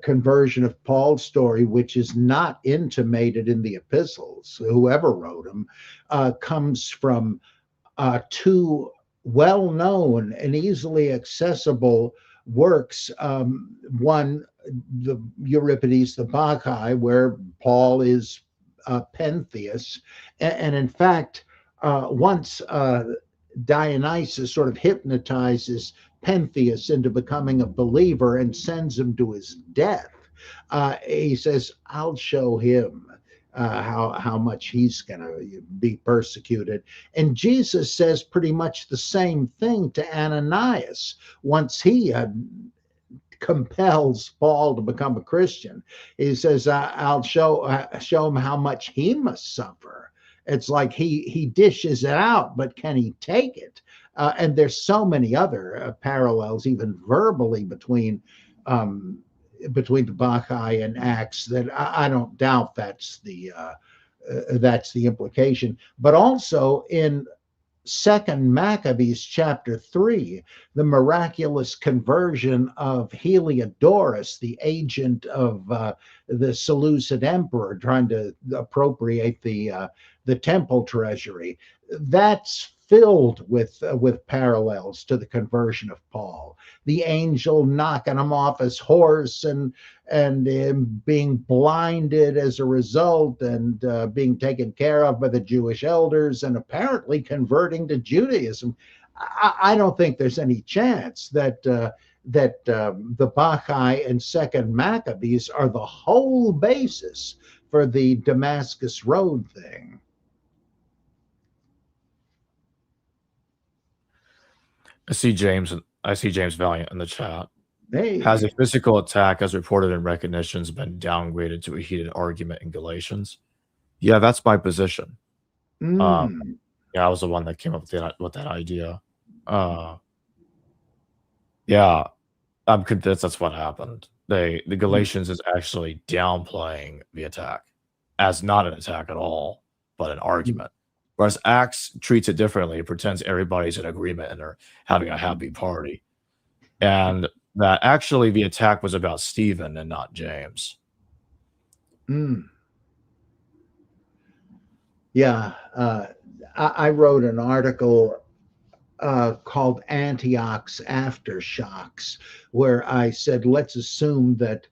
conversion of Paul's story, which is not intimated in the epistles, whoever wrote them, comes from two well known and easily accessible works. One, the Euripides, the Bacchae, where Paul is Pentheus. And in fact, once Dionysus sort of hypnotizes Pentheus into becoming a believer and sends him to his death. He says, "I'll show him how much he's going to be persecuted." And Jesus says pretty much the same thing to Ananias once he compels Paul to become a Christian. He says, "I'll show him how much he must suffer." It's like he dishes it out, but can he take it? And there's so many other parallels, even verbally, between the Bacchae and Acts, that I don't doubt that's the implication. But also in Second Maccabees chapter 3, the miraculous conversion of Heliodorus, the agent of the Seleucid emperor trying to appropriate the temple treasury, that's filled with parallels to the conversion of Paul. The angel knocking him off his horse and being blinded as a result, and being taken care of by the Jewish elders, and apparently converting to Judaism. I don't think there's any chance that the Bacchae and Second Maccabees are the whole basis for the Damascus Road thing. I see James Valiant in the chat. Has Hey. a physical attack, as reported in Recognitions, been downgraded to a heated argument in Galatians? Yeah, that's my position. Um, Mm. yeah, I was the one that came up with that idea. Uh, yeah, I'm convinced that's what happened. The Mm. Galatians is actually downplaying the attack as not an attack at all, but an argument. Whereas Acts treats it differently. It pretends everybody's in agreement and they're having a happy party. And that actually the attack was about Stephen and not James. Mm. Yeah. I wrote an article called Antioch's Aftershocks, where I said, let's assume that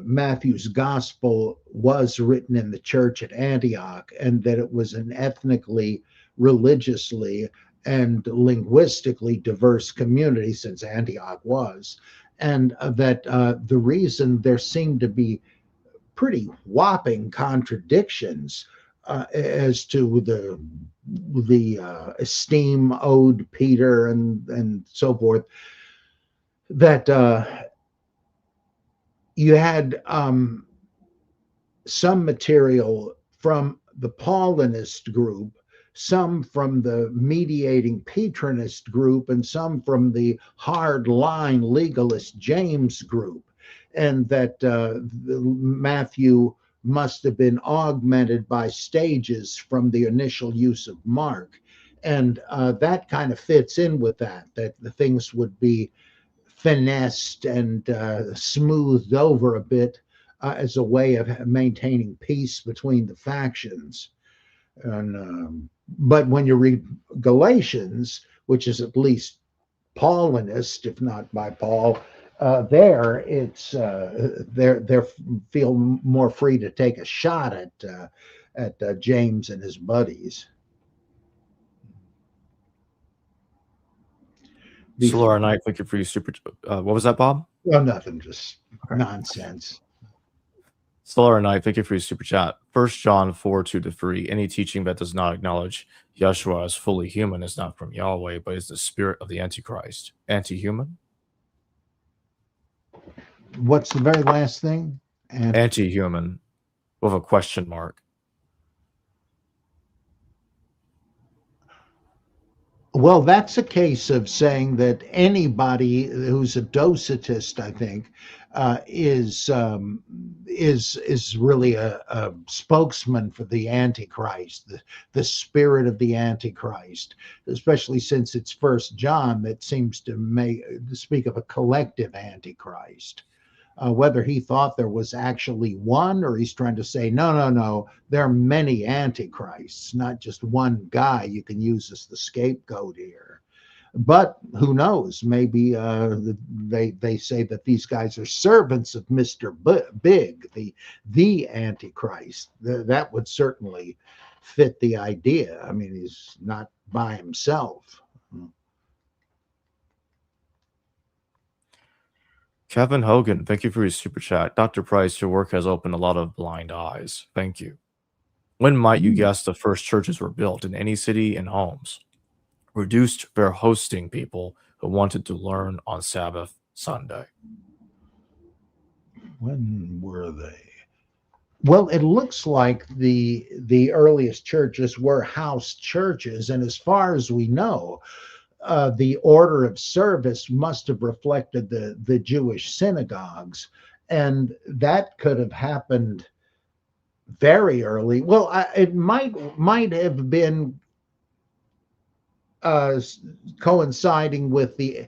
Matthew's gospel was written in the church at Antioch, and that it was an ethnically, religiously, and linguistically diverse community, since Antioch was, and that the reason there seemed to be pretty whopping contradictions as to the esteem owed Peter and so forth, that you had some material from the Paulinist group, some from the mediating Petronist group, and some from the hard-line legalist James group, and that Matthew must have been augmented by stages from the initial use of Mark. And that kind of fits in with that the things would be finessed and smoothed over a bit as a way of maintaining peace between the factions. And but when you read Galatians, which is at least Paulinist, if not by Paul, there it's they feel more free to take a shot at James and his buddies. Solar Before, Knight, thank you for your super. What was that, Bob? well, nothing, just Okay. nonsense. Solar Knight, thank you for your super chat. 1 John 4:2-3. Any teaching that does not acknowledge Yeshua as fully human is not from Yahweh, but is the spirit of the Antichrist. Anti-human? What's the very last thing? And Anti-human with a question mark. Well, that's a case of saying that anybody who's a docetist, I think, is really a spokesman for the Antichrist, the spirit of the Antichrist, especially since it's First John that seems to speak of a collective Antichrist. Whether he thought there was actually one, or he's trying to say, no, no, no, there are many antichrists, not just one guy you can use as the scapegoat here. But who knows? Maybe they say that these guys are servants of Mr. Big, the Antichrist. That would certainly fit the idea. I mean, he's not by himself. Kevin Hogan, thank you for your super chat. Dr. Price, your work has opened a lot of blind eyes. Thank you. When might you guess the first churches were built in any city and homes, reduced their hosting people who wanted to learn on Sabbath Sunday? When were they? Well, it looks like the earliest churches were house churches, and as far as we know, the order of service must have reflected the Jewish synagogues, and that could have happened very early. Well, it might have been coinciding with the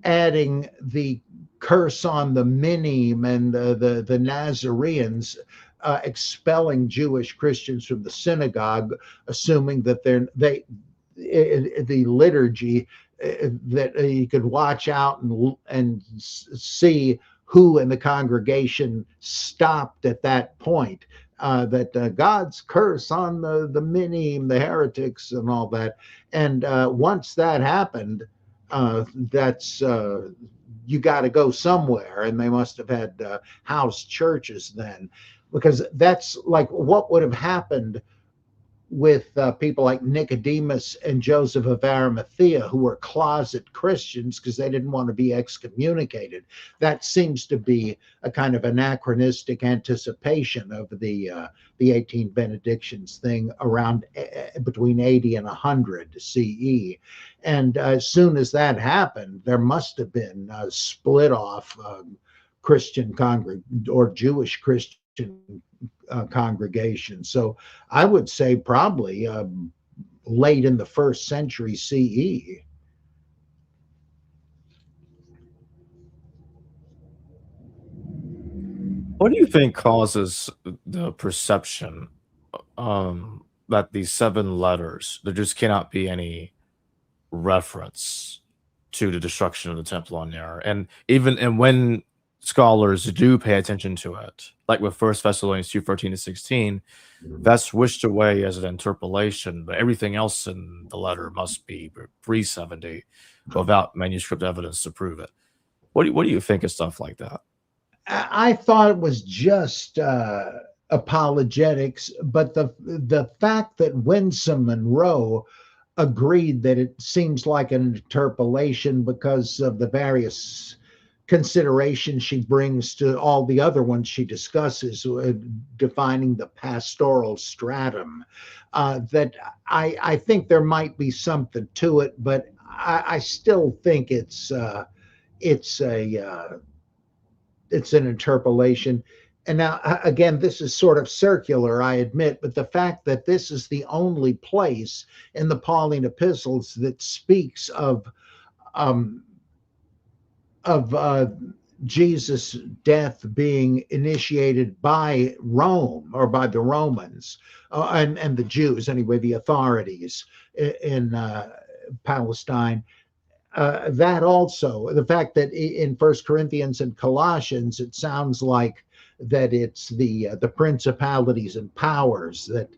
adding the curse on the minim and the Nazarenes. Expelling Jewish Christians from the synagogue, assuming that the liturgy that you could watch out and see who in the congregation stopped at that point. That God's curse on the minim, the heretics, and all that. And once that happened, that's you got to go somewhere, and they must have had house churches then, because that's like what would have happened with people like Nicodemus and Joseph of Arimathea, who were closet Christians because they didn't want to be excommunicated. That seems to be a kind of anachronistic anticipation of the 18 benedictions thing around between 80 and 100 CE. And as soon as that happened, there must have been a split off Christian or Jewish Christian congregation. So I would say probably late in the first century CE. What do you think causes the perception that these 7 letters, there just cannot be any reference to the destruction of the temple on there? And when scholars do pay attention to it, like with 1 Thessalonians 2:13-16, that's wished away as an interpolation, but everything else in the letter must be pre-70 without manuscript evidence to prove it. What do you think of stuff like that? I thought it was just apologetics, but the fact that Winsome and Rowe agreed that it seems like an interpolation because of the various consideration she brings to all the other ones she discusses, defining the pastoral stratum, that I think there might be something to it, but I still think it's an interpolation. And now, again, this is sort of circular, I admit, but the fact that this is the only place in the Pauline epistles that speaks of Jesus' death being initiated by Rome or by the Romans and the Jews, anyway, the authorities in Palestine. That also, the fact that in First Corinthians and Colossians, it sounds like that it's the principalities and powers that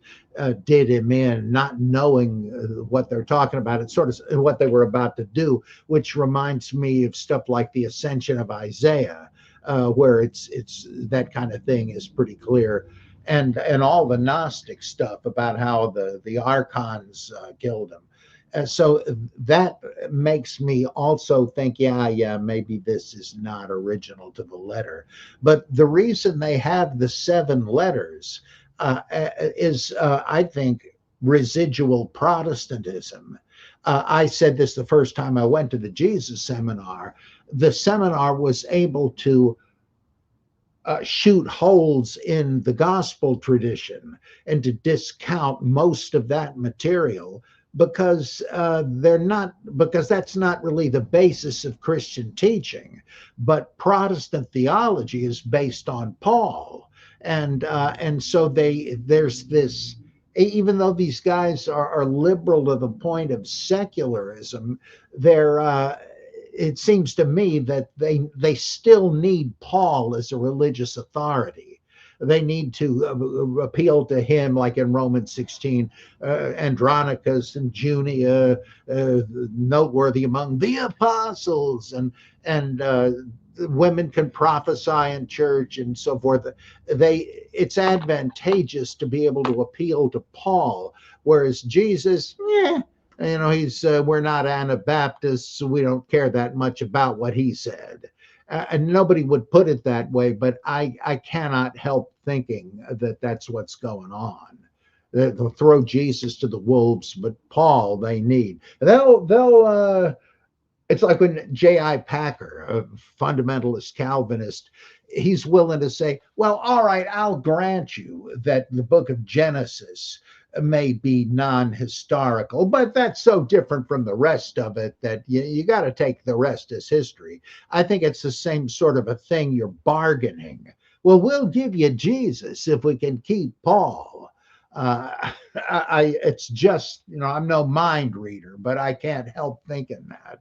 did him in, not knowing what they're talking about. It's sort of what they were about to do, which reminds me of stuff like the Ascension of Isaiah, where it's that kind of thing is pretty clear, and all the Gnostic stuff about how the archons killed him. So that makes me also think, yeah, maybe this is not original to the letter. But the reason they have the 7 letters is, I think, residual Protestantism. I said this the first time I went to the Jesus seminar. The seminar was able to shoot holes in the gospel tradition and to discount most of that material because they're not, because that's not really the basis of Christian teaching. But Protestant theology is based on Paul, and so there's this. Even though these guys are liberal to the point of secularism, they're it seems to me that they still need Paul as a religious authority. They need to appeal to him, like in Romans 16, Andronicus and Junia, noteworthy among the apostles, and women can prophesy in church and so forth. It's advantageous to be able to appeal to Paul, whereas Jesus, yeah, he's we're not Anabaptists, so we don't care that much about what he said. And nobody would put it that way, but I cannot help thinking that that's what's going on. They'll throw Jesus to the wolves, but Paul they need. They'll it's like when J.I. Packer, a fundamentalist Calvinist, he's willing to say, well, all right, I'll grant you that the book of Genesis may be non-historical, but that's so different from the rest of it that you got to take the rest as history. I think it's the same sort of a thing. You're bargaining. Well, we'll give you Jesus if we can keep Paul. It's just, I'm no mind reader, but I can't help thinking that.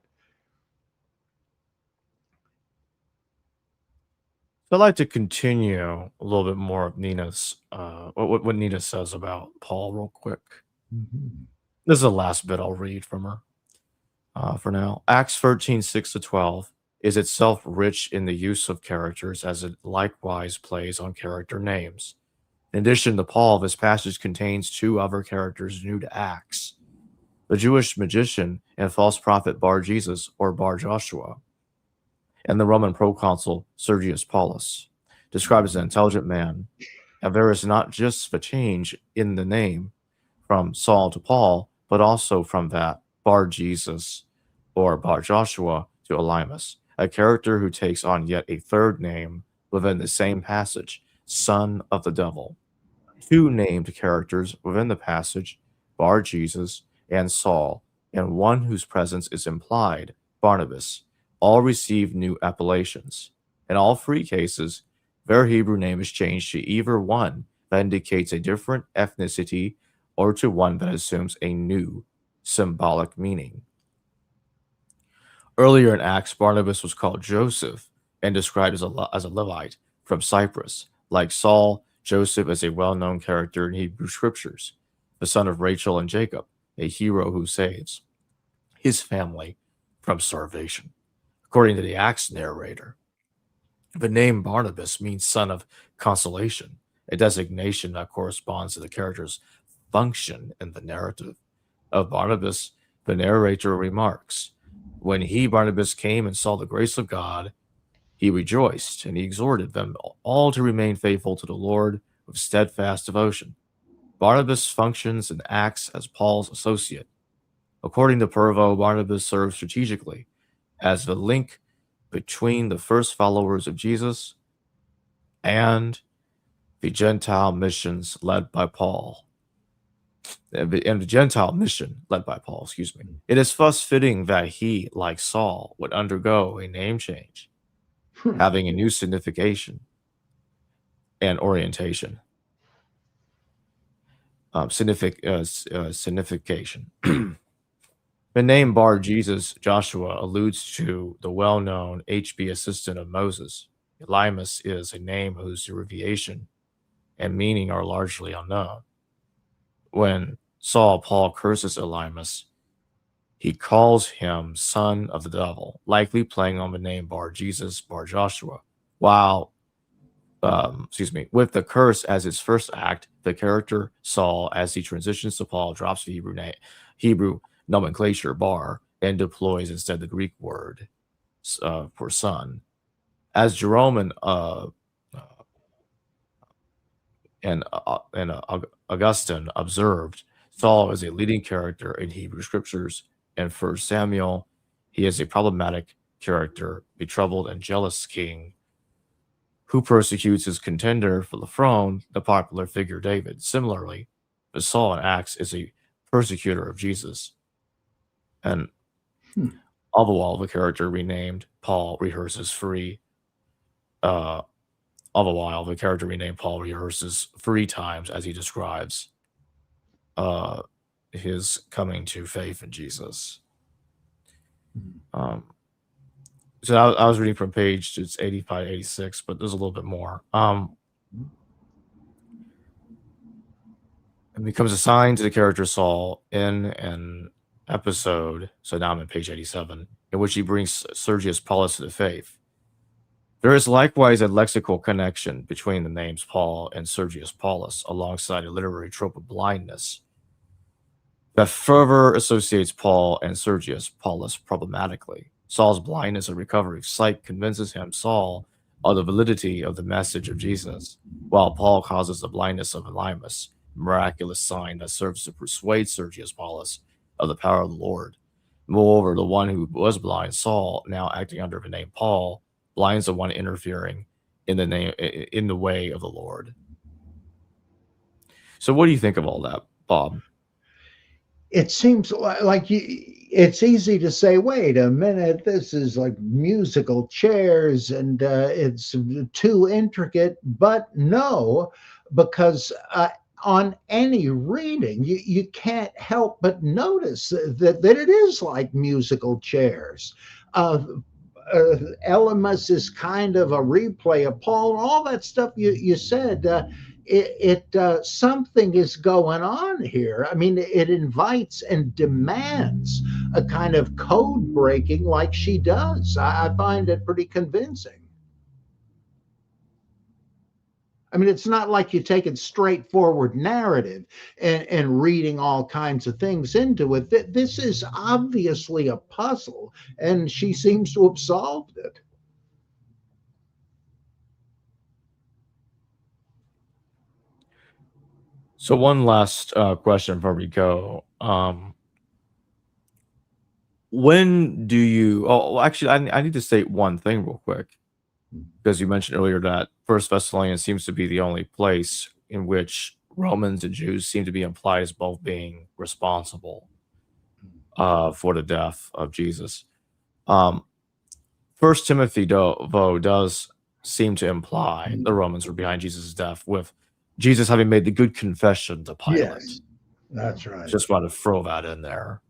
So I'd like to continue a little bit more of Nina's what Nina says about Paul real quick. Mhm. This is the last bit I'll read from her for now. Acts 13:6-12 is itself rich in the use of characters as it likewise plays on character names. In addition to Paul, this passage contains two other characters new to Acts: the Jewish magician and false prophet Bar Jesus or Bar Joshua, and the Roman proconsul Sergius Paulus, described as an intelligent man. And there is not just the change in the name from Saul to Paul, but also from that Bar Jesus or Bar Joshua to Elymas, a character who takes on yet a third name within the same passage, son of the devil. Two named characters within the passage, Bar Jesus and Saul, and one whose presence is implied, Barnabas, all receive new appellations. In all three cases, their Hebrew name is changed to either one that indicates a different ethnicity or to one that assumes a new symbolic meaning. Earlier in Acts, Barnabas was called Joseph and described as a Levite from Cyprus. Like Saul, Joseph is a well known character in Hebrew scriptures, the son of Rachel and Jacob, a hero who saves his family from starvation. According to the Acts narrator, the name Barnabas means son of consolation, a designation that corresponds to the character's function in the narrative. Of Barnabas, the narrator remarks, when he, Barnabas, came and saw the grace of God, he rejoiced, and he exhorted them all to remain faithful to the Lord with steadfast devotion. Barnabas functions and acts as Paul's associate. According to Purvo, Barnabas serves strategically as the link between the first followers of Jesus and the Gentile missions led by Paul. And the Gentile mission led by Paul, excuse me. It is thus fitting that he, like Saul, would undergo a name change, Hmm. having a new signification and orientation. Signification. The name Bar Jesus Joshua alludes to the well known HB assistant of Moses. Elymas is a name whose abbreviation and meaning are largely unknown. When Saul Paul curses Elymas, he calls him son of the devil, likely playing on the name Bar Jesus, Bar Joshua. While, with the curse as his first act, the character Saul, as he transitions to Paul, drops the Hebrew nomenclature Bar and deploys instead the Greek word for son. As Jerome and Augustine observed, Saul is a leading character in Hebrew scriptures in 1 Samuel, he is a problematic character, a troubled and jealous king who persecutes his contender for the throne, the popular figure David. Similarly, Saul in Acts is a persecutor of Jesus. And Hmm. all the while, the character renamed Paul rehearses three. All the while, the character renamed Paul rehearses 3 times as he describes uh, his coming to faith in Jesus. Um, so I was reading from page it's 85, 86, but there's a little bit more. It becomes assigned to the character Saul in an episode. So now I'm on page 87, in which he brings Sergius Paulus to the faith. There is likewise a lexical connection between the names Paul and Sergius Paulus, alongside a literary trope of blindness that further associates Paul and Sergius Paulus problematically. Saul's blindness and recovery of sight convinces him, Saul, of the validity of the message of Jesus, while Paul causes the blindness of Elymas, a miraculous sign that serves to persuade Sergius Paulus of the power of the Lord. Moreover, the one who was blind, Saul, now acting under the name Paul, blinds the one interfering in the way of the Lord. So what do you think of all that, Bob? It seems like it's easy to say, wait a minute, this is like musical chairs and it's too intricate. But no, because on any reading, you can't help but notice that it is like musical chairs. Elymas is kind of a replay of Paul, and all that stuff you said. Something is going on here. I mean, it invites and demands a kind of code breaking like she does. I find it pretty convincing. I mean, it's not like you take a straightforward narrative and reading all kinds of things into it. This is obviously a puzzle, and she seems to have solved it. So one last question before we go. When do you? Oh, well, actually, I need to state one thing real quick, because you mentioned earlier that First Thessalonians seems to be the only place in which Romans and Jews seem to be implied as both being responsible for the death of Jesus. First Timothy, though, does seem to imply the Romans were behind Jesus' death, with Jesus having made the good confession to Pilate. Yes, that's right. Just want to throw that in there.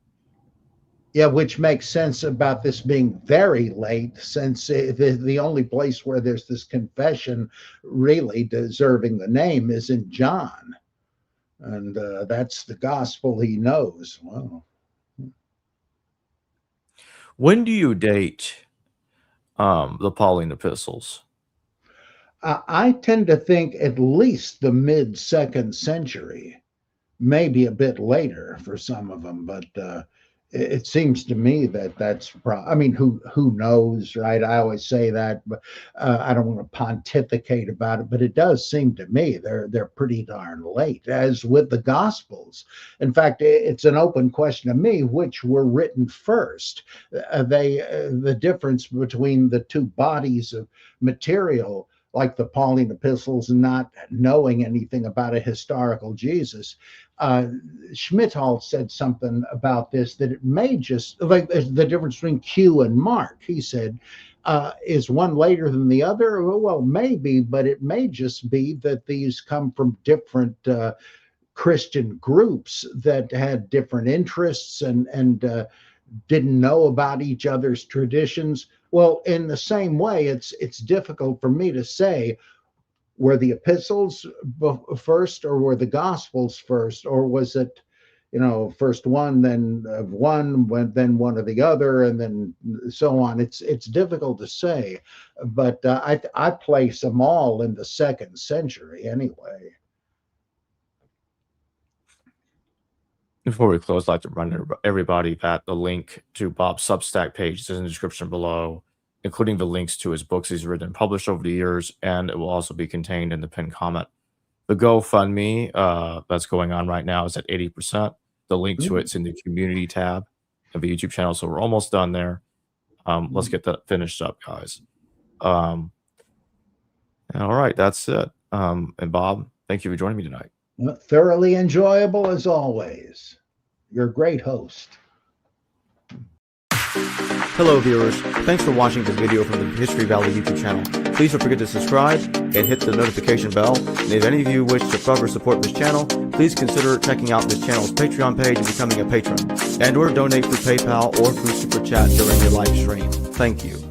Yeah, which makes sense about this being very late, since the only place where there's this confession really deserving the name is in John. And that's the gospel he knows. Wow. When do you date the Pauline epistles? I tend to think at least the mid second century, maybe a bit later for some of them, but it seems to me that I mean, who knows, right? I always say that, but I don't want to pontificate about it, but it does seem to me they're pretty darn late, as with the Gospels. In fact, it's an open question to me which were written first. The difference between the two bodies of material, like the Pauline epistles, not knowing anything about a historical Jesus. Schmidthal said something about this, that it may just, like the difference between Q and Mark. He said, is one later than the other? Well, maybe, but it may just be that these come from different Christian groups that had different interests and didn't know about each other's traditions. Well, in the same way, it's difficult for me to say, were the epistles first, or were the gospels first, or was it, first one, then then one of the other, and then so on. It's difficult to say, but I place them all in the second century anyway. Before we close, I'd like to remind everybody that the link to Bob's Substack page is in the description below, including the links to his books he's written and published over the years, and it will also be contained in the pinned comment. The GoFundMe that's going on right now is at 80%. The link to it's in the community tab. of the YouTube channel. So we're almost done there. Let's get that finished up, guys. All right, that's it. And Bob, thank you for joining me tonight. Thoroughly enjoyable as always. You're a great host. Hello viewers, thanks for watching this video from the History Valley YouTube channel. Please don't forget to subscribe and hit the notification bell. And if any of you wish to further support this channel, please consider checking out this channel's Patreon page and becoming a patron, and or donate through PayPal or through Super Chat during your live stream. Thank you.